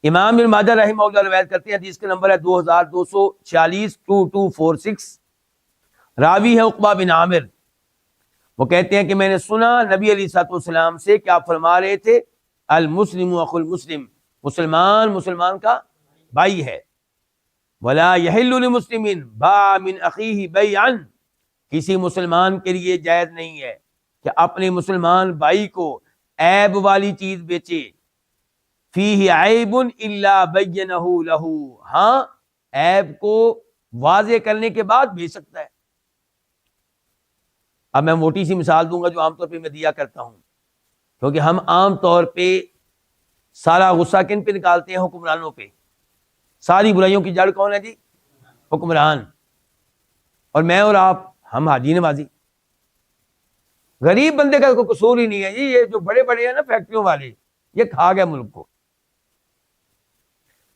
امام ابن ماجہ رحمہ اللہ روایت کرتے ہیں، حدیث کا نمبر ہے 2246 2246. راوی ہے عقبہ بن عامر. وہ کہتے ہیں کہ میں نے سنا نبی علیہ الصلوۃ والسلام سے کہ آپ فرما رہے تھے، المسلم اخو المسلم، مسلمان کا بھائی ہے. ولا یحل لمسلم باع من اخیہ بیعا، کسی مسلمان کے لیے جائز نہیں ہے کہ اپنے مسلمان بھائی کو عیب والی چیز بیچے. فیہ عیب الا بینہ لہ، ہاں عیب کو واضح کرنے کے بعد بیچ سکتا ہے. اب میں موٹی سی مثال دوں گا جو عام طور پہ میں دیا کرتا ہوں، کیونکہ ہم عام طور پہ سارا غصہ کن پہ نکالتے ہیں؟ حکمرانوں پہ. ساری برائیوں کی جڑ کون ہے جی؟ حکمران. اور میں اور آپ، ہم حاجی نوازی. غریب بندے کا کوئی قصور ہی نہیں ہے جی. یہ جو بڑے بڑے ہیں نا فیکٹریوں والے، یہ کھا گئے ملک کو.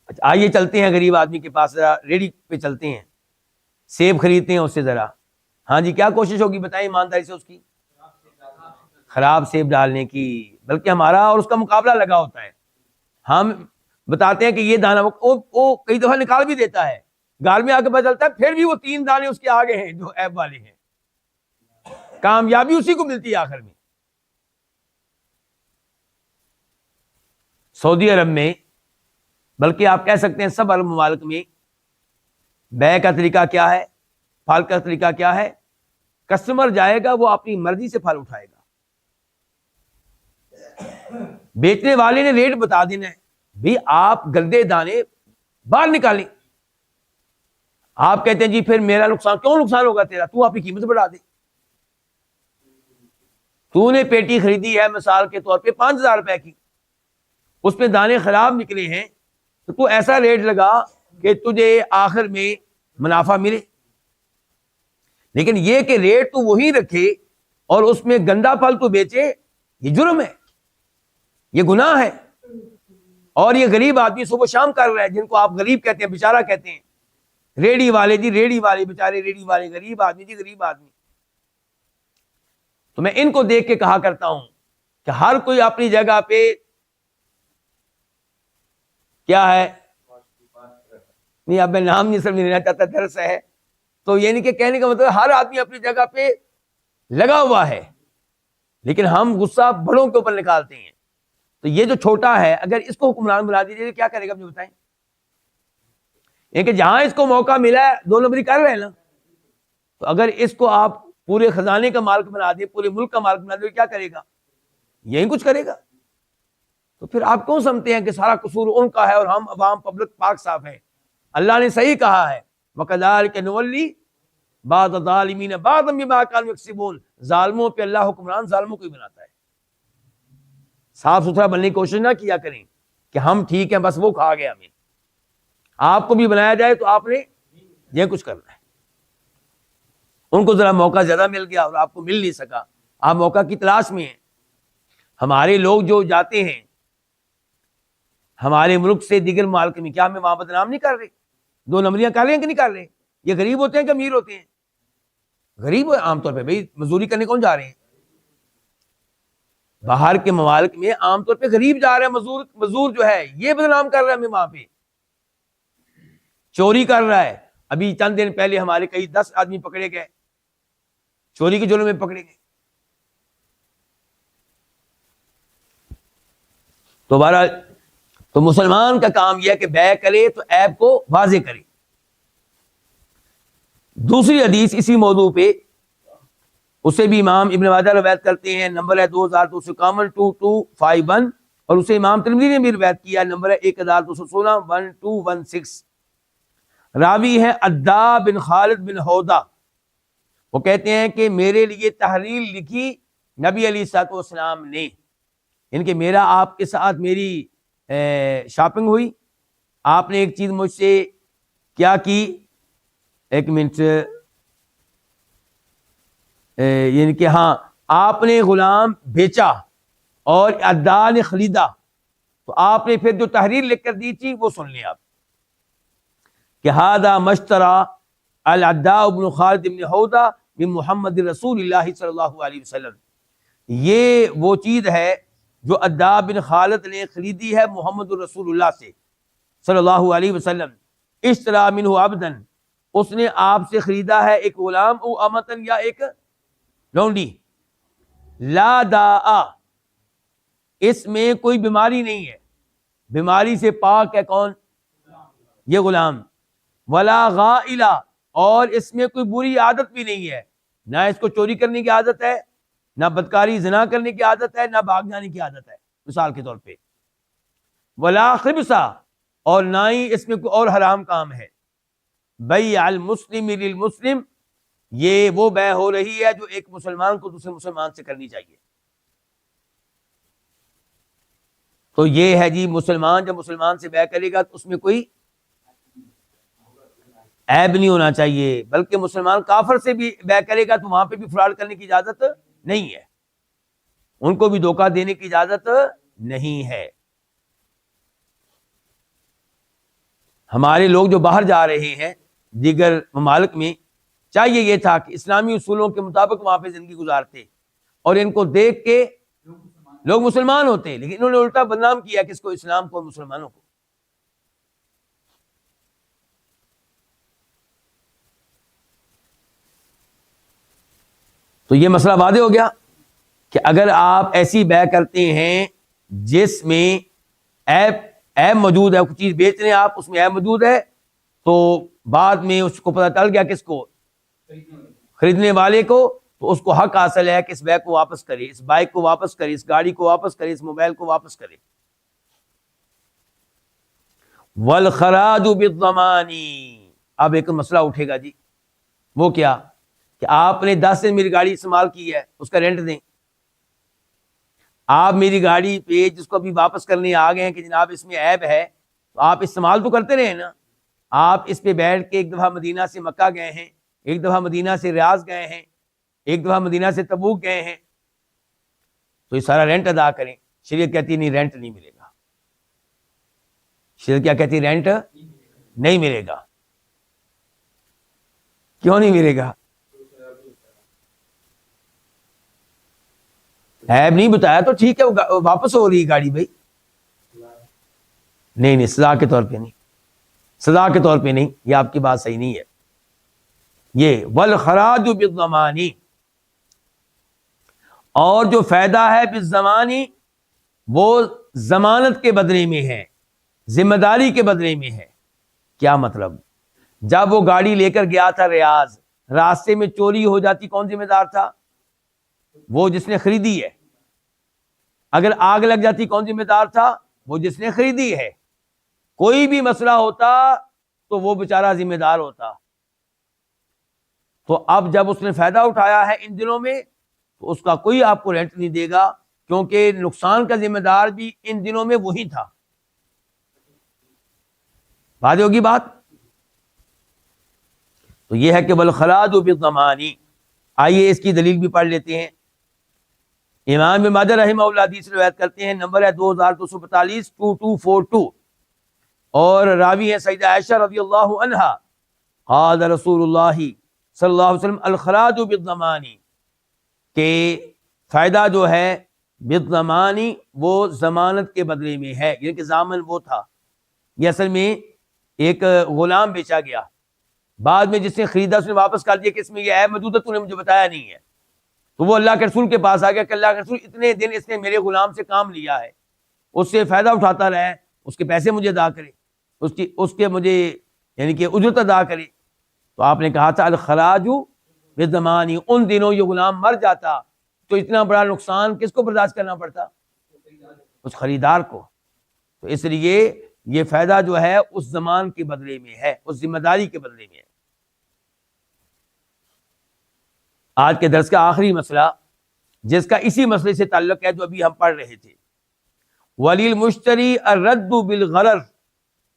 اچھا آئیے چلتے ہیں غریب آدمی کے پاس، ذرا ریڈی پہ چلتے ہیں، سیب خریدتے ہیں اس سے ذرا. ہاں جی، کیا کوشش ہوگی بتائیں ایمانداری سے اس کی؟ خراب سیب ڈالنے کی. بلکہ ہمارا اور اس کا مقابلہ لگا ہوتا ہے. ہم بتاتے ہیں کہ یہ دانہ، وہ کئی دفعہ نکال بھی دیتا ہے، گال میں آ کے پتہ چلتا ہے پھر بھی وہ 3 دانے اس کے آگے ہیں جو عیب والے ہیں. کامیابی اسی کو ملتی ہے آخر میں. سعودی عرب میں، بلکہ آپ کہہ سکتے ہیں سب عرب ممالک میں بے کا طریقہ کیا ہے، پھل کا طریقہ کیا ہے؟ کسٹمر جائے گا، وہ اپنی مرضی سے پھل اٹھائے گا، بیچنے والے نے ریٹ بتا دینا ہے، بھی آپ گندے دانے باہر نکالیں۔ آپ کہتے ہیں جی پھر میرا نقصان، کیوں نقصان ہوگا تیرا؟ تو اپنی قیمت بڑھا دے۔ تو نے پیٹی خریدی ہے مثال کے طور پہ 5,000 روپے کی، اس میں دانے خراب نکلے ہیں، تو ایسا ریٹ لگا کہ تجھے آخر میں منافع ملے۔ لیکن یہ کہ ریٹ تو وہی رکھے اور اس میں گندا پھل تو بیچے، یہ جرم ہے، یہ گناہ ہے۔ اور یہ غریب آدمی صبح شام کر رہا ہے، جن کو آپ غریب کہتے ہیں، بیچارہ کہتے ہیں، ریڑھی والے جی، ریڑھی والے بیچارے، ریڑھی والے غریب آدمی جی، غریب آدمی۔ تو میں ان کو دیکھ کے کہا کرتا ہوں کہ ہر کوئی اپنی جگہ پہ کیا ہے، نہیں اب میں نام نہیں سمجھ لینا چاہتا، درس ہے تو یعنی کہ کہنے کا مطلب ہر آدمی اپنی جگہ پہ لگا ہوا ہے، لیکن ہم غصہ بڑوں کے اوپر نکالتے ہیں۔ تو یہ جو چھوٹا ہے، اگر اس کو حکمران بنا دیجیے کیا کرے گا مجھے بتائیں؟ کہ جہاں اس کو موقع ملا ہے 2 نمبری کر رہے ہیں نا، تو اگر اس کو آپ پورے خزانے کا مالک بنا دیں، پورے ملک کا مالک بنا دیں، کیا کرے گا؟ یہی کچھ کرے گا۔ تو پھر آپ کیوں سمجھتے ہیں کہ سارا قصور ان کا ہے اور ہم عوام پبلک پاک صاف ہیں؟ اللہ نے صحیح کہا ہے، وَكَذَلِكَ نُوَلِّي بَعْضَ الظَّالِمِينَ بَعْضًا بِمَا كَانُوا يَكْسِبُونَ۔ ظالموں پہ اللہ حکمران ظالموں کو ہی بناتا ہے۔ صاف ستھرا بننے کی کوشش نہ کیا کریں کہ ہم ٹھیک ہیں بس وہ کھا گیا ہمیں۔ آپ کو بھی بنایا جائے تو آپ نے یہ کچھ کرنا ہے۔ ان کو ذرا موقع زیادہ مل گیا اور آپ کو مل نہیں سکا، آپ موقع کی تلاش میں ہیں۔ ہمارے لوگ جو جاتے ہیں ہمارے ملک سے دیگر ممالک میں، کیا ہمیں وہاں بدنام نہیں کر رہے؟ 2 نمبریاں کر رہے ہیں کہ نہیں کر رہے؟ یہ غریب ہوتے ہیں کہ امیر ہوتے ہیں؟ غریب عام طور پہ، بھائی مزدوری کرنے کون جا رہے ہیں؟ باہر کے ممالک میں عام طور پہ غریب جا رہے ہیں، مزدور جو ہے یہ بدنام کر رہا ہے ہمیں، وہاں پہ چوری کر رہا ہے۔ ابھی چند دن پہلے ہمارے کئی 10 آدمی پکڑے گئے، چوری کے جرم میں پکڑے گئے۔ تو بہرحال تو مسلمان کا کام یہ ہے کہ بیع کرے تو عیب کو واضح کرے۔ دوسری حدیث اسی موضوع پہ، اسے بھی امام ابن ماجہ روایت کرتے ہیں، نمبر ہے 2251 2251، اور اسے امام ترمذی نے بھی روایت کیا، نمبر ہے 1216 1216۔ راوی ہے عداء بن خالد بن حوضہ، وہ کہتے ہیں کہ میرے لیے تحریر لکھی نبی علیہ الصلوۃ والسلام نے، ان کہ میرا آپ کے ساتھ میری شاپنگ ہوئی، آپ نے ایک چیز مجھ سے کیا کی، ایک منٹ، یعنی کہ ہاں آپ نے غلام بیچا اور عداء نے خریدا، تو آپ نے پھر جو تحریر لکھ کر دی تھی وہ سن لیں آپ، کہ ھذا مشترى العداء بن خالد بن حوضہ من محمد رسول اللہ صلی اللہ علیہ وسلم، یہ وہ چیز ہے جو عداء بن خالد نے خریدی ہے محمد رسول اللہ سے صلی اللہ علیہ وسلم۔ اشترى منہ عبدا، اس نے آپ سے خریدا ہے ایک غلام او امتن، یا ایک لونڈی، لا داء، اس میں کوئی بیماری نہیں ہے، بیماری سے پاک ہے کون؟ یہ غلام، ولا غائلہ، اور اس میں کوئی بری عادت بھی نہیں ہے، نہ اس کو چوری کرنے کی عادت ہے، نہ بدکاری زنا کرنے کی عادت ہے، نہ بھاگ جانے کی عادت ہے مثال کے طور پہ، ولا خبثہ، اور نہ ہی اس میں کوئی اور حرام کام ہے۔ بیع المسلم للمسلم، یہ وہ بیع ہو رہی ہے جو ایک مسلمان کو دوسرے مسلمان سے کرنی چاہیے۔ تو یہ ہے جی، مسلمان جب مسلمان سے بیع کرے گا تو اس میں کوئی عیب نہیں ہونا چاہیے، بلکہ مسلمان کافر سے بھی بیع کرے گا تو وہاں پہ بھی فراڈ کرنے کی اجازت نہیں ہے، ان کو بھی دھوکہ دینے کی اجازت نہیں ہے۔ ہمارے لوگ جو باہر جا رہے ہیں دیگر ممالک میں، چاہیے یہ تھا کہ اسلامی اصولوں کے مطابق وہاں پہ زندگی گزارتے، اور ان کو دیکھ کے لوگ مسلمان ہوتے، لیکن انہوں نے الٹا بدنام کیا کس کو؟ اسلام کو اور مسلمانوں کو۔ تو یہ مسئلہ واضح ہو گیا کہ اگر آپ ایسی بیع کرتے ہیں جس میں عیب موجود ہے، کوئی چیز بیچ رہے ہیں آپ، اس میں عیب موجود ہے، تو بعد میں اس کو پتہ چل گیا کس کو؟ خریدنے والے کو، تو اس کو حق حاصل ہے کہ اس بیگ کو واپس کرے، اس بائک کو واپس کرے، اس گاڑی کو واپس کرے، اس موبائل کو واپس کرے۔ والخراج بالضمان، اب ایک مسئلہ اٹھے گا جی، وہ کیا کہ آپ نے 10 دن میری گاڑی استعمال کی ہے، اس کا رینٹ دیں۔ آپ میری گاڑی پہ جس کو ابھی واپس کرنے آ گئے ہیں کہ جناب اس میں عیب ہے، تو آپ استعمال تو کرتے رہے نا، آپ اس پہ بیٹھ کے ایک دفعہ مدینہ سے مکہ گئے ہیں، ایک دفعہ مدینہ سے ریاض گئے ہیں، ایک دفعہ مدینہ سے تبوک گئے ہیں، تو یہ سارا رینٹ ادا کریں۔ شریعت کہتی ہے نہیں، رینٹ نہیں ملے گا۔ شریعت کیا کہتی ہے؟ رینٹ نہیں ملے گا۔ کیوں نہیں ملے گا؟ عیب نہیں بتایا تو ٹھیک ہے، واپس ہو رہی ہے گاڑی بھائی۔ نہیں، سزا کے طور پہ نہیں، سزا کے طور پہ نہیں، یہ آپ کی بات صحیح نہیں ہے۔ یہ والخراج بالضمان، اور جو فائدہ ہے بالضمان، وہ ضمانت کے بدلے میں ہے، ذمہ داری کے بدلے میں ہے۔ کیا مطلب؟ جب وہ گاڑی لے کر گیا تھا ریاض، راستے میں چوری ہو جاتی، کون ذمہ دار تھا؟ وہ جس نے خریدی ہے۔ اگر آگ لگ جاتی، کون ذمہ دار تھا؟ وہ جس نے خریدی ہے۔ کوئی بھی مسئلہ ہوتا تو وہ بیچارہ ذمہ دار ہوتا۔ تو اب جب اس نے فائدہ اٹھایا ہے ان دنوں میں، تو اس کا کوئی آپ کو رینٹ نہیں دے گا، کیونکہ نقصان کا ذمہ دار بھی ان دنوں میں وہی تھا۔ بات ہوگی بات؟ تو یہ ہے کہ والخراج بالضمان۔ آئیے اس کی دلیل بھی پڑھ لیتے ہیں۔ امام ابن ماجہ رحمہ اللہ حدیث روایت کرتے ہیں، نمبر ہے 2242 2242، اور راوی ہے سیدہ عائشہ رضی اللہ عنہا، قال رسول اللہ صلی اللہ علیہ وسلم الخراج بالضمان، کہ فائدہ جو ہے بالضمان وہ ضمانت کے بدلے میں ہے، یعنی کہ ضامن وہ تھا۔ یہ اصل میں ایک غلام بیچا گیا، بعد میں جس نے خریدا اس نے واپس کر دیا کہ اس میں یہ عیب موجود ہے، تو نے مجھے بتایا نہیں ہے، تو وہ اللہ کے رسول کے پاس آ گیا کہ اللہ کے رسول اتنے دن اس نے میرے غلام سے کام لیا ہے، اس سے فائدہ اٹھاتا رہا ہے، اس کے پیسے مجھے ادا کرے، اس کے مجھے یعنی کہ اجرت ادا کرے۔ تو آپ نے کہا تھا الخراج بالضمان، ان دنوں یہ غلام مر جاتا تو اتنا بڑا نقصان کس کو برداشت کرنا پڑتا؟ اس خریدار کو۔ تو اس لیے یہ فائدہ جو ہے اس زمان کے بدلے میں ہے، اس ذمہ داری کے بدلے میں ہے۔ آج کے درس کا آخری مسئلہ، جس کا اسی مسئلے سے تعلق ہے جو ابھی ہم پڑھ رہے تھے، وَلِلْمُشْتَرِي الرَّدُّ بِالْغَرَرِ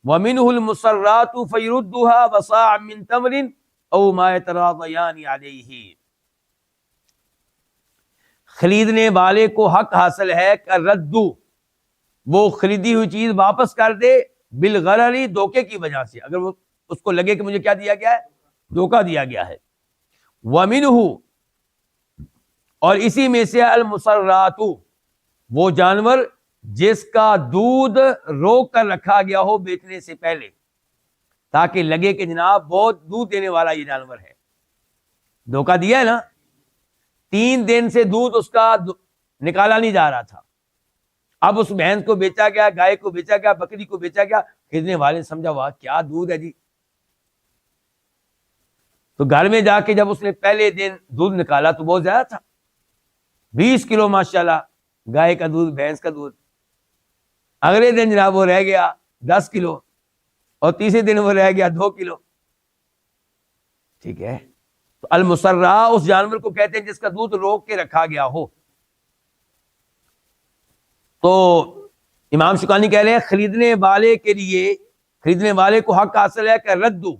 وَمِنْهُ الْمُسَرَّاتُ فَيُرُدُّهَا وَصَاعًا مِّن تَمْرٍ أَوْ مَا يَتَرَاضَيَانِ عَلَيْهِ۔ خریدنے والے کو حق حاصل ہے کہ رد، وہ خریدی ہوئی چیز واپس کر دے، بالغرر، دھوکے کی وجہ سے، اگر وہ اس کو لگے کہ مجھے کیا دیا گیا ہے؟ دھوکہ دیا گیا ہے۔ وَمِنْهُ، اور اسی میں سے المسرات، وہ جانور جس کا دودھ روک کر رکھا گیا ہو بیچنے سے پہلے، تاکہ لگے کہ جناب بہت دودھ دینے والا یہ جانور ہے، دھوکہ دیا ہے نا، 3 دن سے دودھ اس کا نکالا نہیں جا رہا تھا، اب اس بھینس کو بیچا گیا، گائے کو بیچا گیا، بکری کو بیچا گیا، خریدنے والے نے سمجھا واہ کیا دودھ ہے جی، تو گھر میں جا کے جب اس نے پہلے دن دودھ نکالا تو بہت زیادہ تھا، 20 کلو ماشاءاللہ گائے کا دودھ، بھینس کا دودھ۔ اگلے دن جناب وہ رہ گیا 10 کلو، اور تیسرے دن وہ رہ گیا 2 کلو۔ ٹھیک ہے، تو المسرہ اس جانور کو کہتے ہیں جس کا دودھ روک کے رکھا گیا ہو۔ تو امام شوکانی کہہ رہے ہیں خریدنے والے کے لیے، خریدنے والے کو حق حاصل ہے کہ ردو،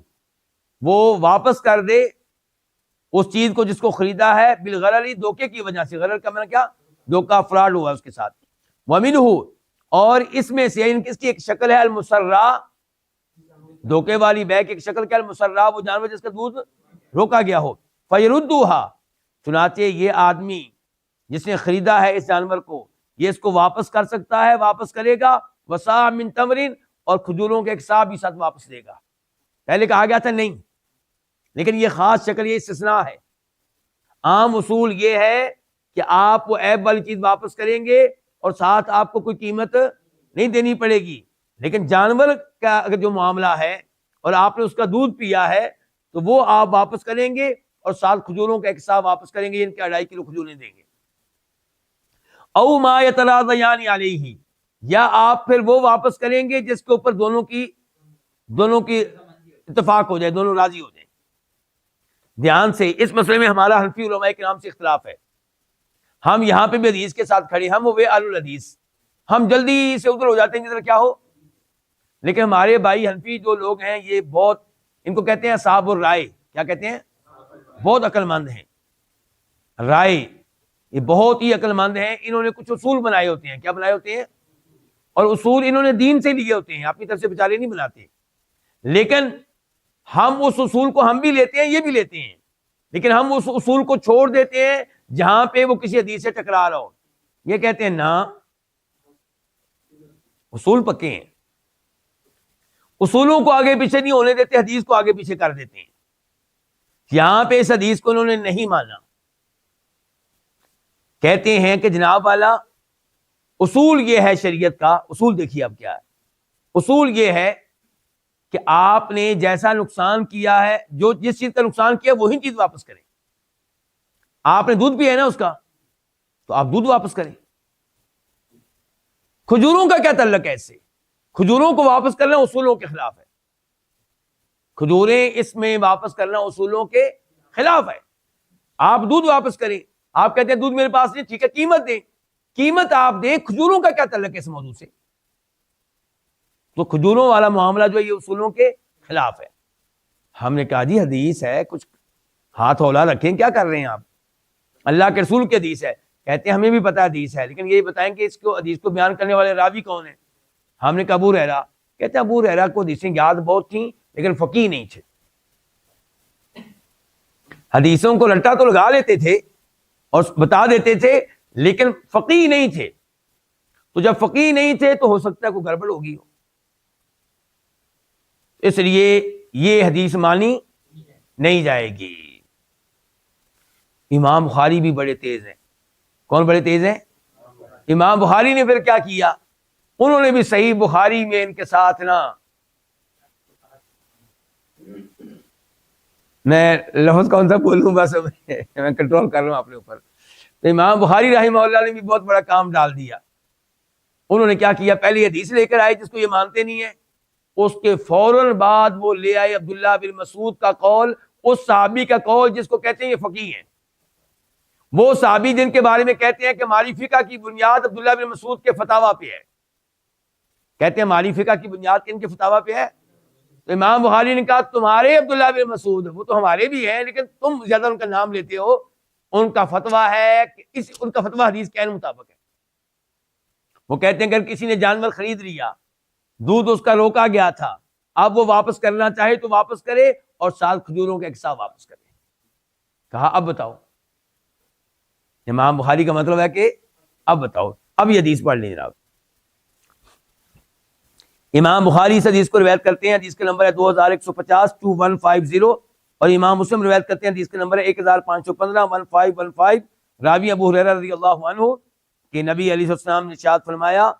وہ واپس کر دے اس چیز کو جس کو خریدا ہے، بالغرر، دھوکے کی وجہ سے۔ غرر کا معنی کیا؟ دھوکہ، فراڈ ہوا اس کے ساتھ۔ وَمِنْهُ، اور اس میں سے ان کس کی ایک شکل ہے؟ المسرہ، دھوکے والی بے کی ایک شکل کیا؟ المسرہ، وہ جانور جس کا دودھ روکا گیا ہو۔ فَيَرُدُّهَا، چنانچہ یہ آدمی جس نے خریدا ہے اس جانور کو، یہ اس کو واپس کر سکتا ہے، واپس کرے گا، وَصَاعًا مِّن تَمْرٍ، اور کھجوروں کے ایک صاع بھی ساتھ واپس دے گا۔ پہلے کہا گیا تھا نہیں، لیکن یہ خاص شکل، یہ استثناء ہے۔ عام اصول یہ ہے کہ آپ وہ عیب والی چیز واپس کریں گے اور ساتھ آپ کو کوئی قیمت نہیں دینی پڑے گی، لیکن جانور کا اگر جو معاملہ ہے اور آپ نے اس کا دودھ پیا ہے تو وہ آپ واپس کریں گے اور 7 کھجوروں کا ایک حصہ واپس کریں گے، ان کے 2.5 کلو کھجوریں دیں گے۔ او ما یتراضیان علیہ، یا آپ پھر وہ واپس کریں گے جس کے اوپر دونوں کی اتفاق ہو جائے، دونوں راضی ہو جائیں۔ دھیان سے، اس مسئلے میں ہمارا حنفی علماء کرام سے اختلاف ہے۔ ہم یہاں پہ بھی حدیث کے ساتھ کھڑے، ہم ہوئے اہل الحدیث، ہم جلدی سے ادھر ہو جاتے ہیں جدھر کیا ہو، لیکن ہمارے بھائی حنفی جو لوگ ہیں یہ بہت، ان کو کہتے ہیں اصحاب الرائے، کیا کہتے ہیں؟ بہت عقل مند ہیں، رائے، یہ بہت ہی عقل مند ہیں۔ انہوں نے کچھ اصول بنائے ہوتے ہیں، کیا بنائے ہوتے ہیں؟ اور اصول انہوں نے دین سے لیے ہوتے ہیں، اپنی طرف سے بیچارے نہیں بناتے، لیکن ہم اس اصول کو ہم بھی لیتے ہیں، یہ بھی لیتے ہیں، لیکن ہم اس اصول کو چھوڑ دیتے ہیں جہاں پہ وہ کسی حدیث سے ٹکرا رہا ہو۔ یہ کہتے ہیں نا، اصول پکے ہیں، اصولوں کو آگے پیچھے نہیں ہونے دیتے، حدیث کو آگے پیچھے کر دیتے ہیں۔ یہاں پہ اس حدیث کو انہوں نے نہیں مانا، کہتے ہیں کہ جناب والا اصول یہ ہے شریعت کا، اصول دیکھیے اب کیا ہے، اصول یہ ہے کہ آپ نے جیسا نقصان کیا ہے، جو جس چیز کا نقصان کیا وہی چیز واپس کریں۔ آپ نے دودھ پیا ہے نا اس کا، تو آپ دودھ واپس کریں۔ کھجوروں کا کیا تعلق ہے اس سے؟ کھجوروں کو واپس کرنا اصولوں کے خلاف ہے، کھجوریں اس میں واپس کرنا اصولوں کے خلاف ہے۔ آپ دودھ واپس کریں، آپ کہتے ہیں دودھ میرے پاس نہیں، ٹھیک ہے قیمت دیں، قیمت آپ دیں، کھجوروں کا کیا تعلق ہے اس موضوع سے؟ تو کھجوروں والا معاملہ جو ہے یہ اصولوں کے خلاف ہے۔ ہم نے کہا جی حدیث ہے، کچھ ہاتھ ہولا رکھیں، کیا کر رہے ہیں آپ؟ اللہ کے رسول کی حدیث ہے، کہتے ہیں ہمیں بھی پتہ حدیث ہے، لیکن یہ بتائیں کہ اس کو حدیث کو بیان کرنے والے راوی کون ہیں؟ ہم نے کہا ابو ہریرہ، کہتے ہیں ابو ہریرہ کو حدیثیں یاد بہت تھیں لیکن فقیہ نہیں تھے، حدیثوں کو رٹا تو لگا لیتے تھے اور بتا دیتے تھے لیکن فقیہ نہیں تھے۔ تو جب فقیہ نہیں تھے تو ہو سکتا ہے کوئی گڑبڑ ہوگی ہو، اس لیے یہ حدیث مانی نہیں جائے گی۔ امام بخاری بھی بڑے تیز ہیں۔ کون بڑے تیز ہیں؟ امام بخاری نے پھر کیا کیا؟ انہوں نے بھی صحیح بخاری میں ان کے ساتھ نا، میں لفظ کون سا بولوں بس میں کنٹرول کر رہا ہوں اپنے اوپر۔ تو امام بخاری رحمہ اللہ نے بھی بہت بڑا کام ڈال دیا۔ انہوں نے کیا کیا؟ پہلی حدیث لے کر آئے جس کو یہ مانتے نہیں ہیں، اس کے فوراً بعد وہ لے آئے عبداللہ بن مسعود کا قول، اس صحابی کا قول جس کو کہتے ہیں یہ فقیہ ہیں، وہ صحابی جن کے بارے میں کہتے ہیں کہ ہماری فقہ کی بنیاد عبداللہ بن مسعود کے فتاوی پہ ہے، کہتے ہیں ہماری فقہ کی بنیاد ان کے فتاوی پہ ہے۔ تو امام بخاری نے کہا تمہارے عبداللہ بن مسعود وہ تو ہمارے بھی ہیں لیکن تم زیادہ ان کا نام لیتے ہو، ان کا فتویٰ ہے کہ ان کا فتویٰ حدیث کے عین مطابق ہے۔ وہ کہتے ہیں اگر کسی نے جانور خرید لیا، دودھ اس کا روکا گیا تھا، اب وہ واپس کرنا چاہے تو واپس کرے اور 7 کھجوروں کا ایک حصہ واپس کرے۔ کہا اب بتاؤ، امام بخاری کا مطلب ہے کہ اب بتاؤ، اب یہ حدیث پڑھ لیں جناب۔ امام بخاری اس حدیث کو روایت کرتے ہیں، حدیث کا نمبر ہے 2150 2150، اور امام مسلم روایت کرتے ہیں، حدیث کا نمبر ہے 1515 1515۔ راوی ابو ہریرہ رضی اللہ عنہ کہ نبی علیہ السلام نے ارشاد فرمایا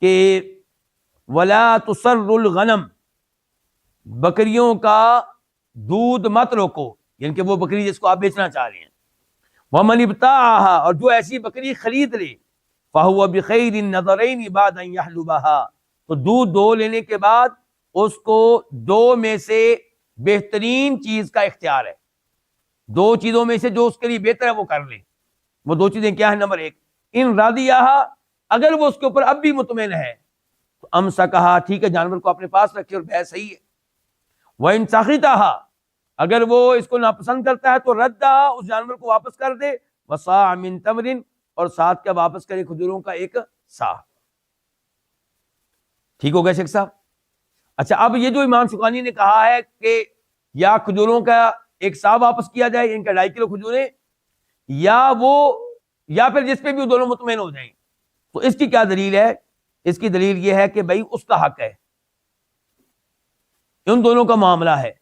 کہ ولا تسر الغنم، بکریوں کا دودھ مت روکو، یعنی کہ وہ بکری جس کو آپ بیچنا چاہ رہے ہیں، ومن ابتاعها، اور جو ایسی بکری خرید لے، فهو بخیر النظرین بعد ان یحلبها، تو دودھ دو لینے کے بعد اس کو دو میں سے بہترین چیز کا اختیار ہے، دو چیزوں میں سے جو اس کے لیے بہتر ہے وہ کر لے۔ وہ دو چیزیں کیا ہیں؟ نمبر 1 ان راضیہا، اگر وہ اس کے اوپر اب بھی مطمئن ہے تو امسکہا، ٹھیک ہے جانور کو اپنے پاس رکھے اور بیع صحیح ہے۔ وَإِن سَخِطَہا، اگر وہ اس کو ناپسند کرتا ہے تو ردہا، اس جانور کو واپس کر دے، وَصَاعً مِن تمر، اور ساتھ کا واپس کرے کھجوروں کا ایک سا۔ ٹھیک ہو گیا شیخ صاحب؟ اچھا اب یہ جو امام شوکانی نے کہا ہے کہ یا کھجوروں کا ایک سا واپس کیا جائے، ان کا 2.5 کلو کھجوریں، یا پھر جس پہ بھی وہ دونوں مطمئن ہو جائیں، تو اس کی کیا دلیل ہے؟ اس کی دلیل یہ ہے کہ بھائی اس کا حق ہے، ان دونوں کا معاملہ ہے۔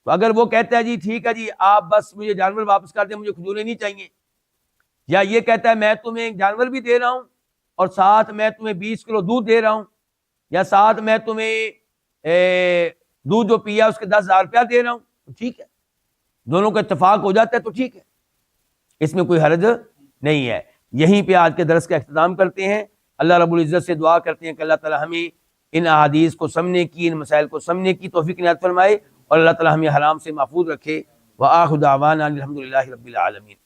تو اگر وہ کہتا ہے جی ٹھیک ہے جی آپ بس مجھے جانور واپس کر دیں، مجھے کھجوریں نہیں چاہیے، یا یہ کہتا ہے میں تمہیں ایک جانور بھی دے رہا ہوں اور ساتھ میں تمہیں 20 کلو دودھ دے رہا ہوں، یا ساتھ میں تمہیں دودھ جو پیا اس کے 10,000 روپیہ دے رہا ہوں، تو ٹھیک ہے، دونوں کا اتفاق ہو جاتا ہے تو ٹھیک ہے، اس میں کوئی حرج نہیں ہے۔ یہیں پہ آج کے درس کا اختتام کرتے ہیں۔ اللہ رب العزت سے دعا کرتے ہیں کہ اللہ تعالی ہمیں ان احادیث کو سمجھنے کی، ان مسائل کو سمجھنے کی توفیق عنایت فرمائے، اور اللہ تعالی ہمیں حرام سے محفوظ رکھے۔ وآخر دعوانا الحمدللہ رب العالمین۔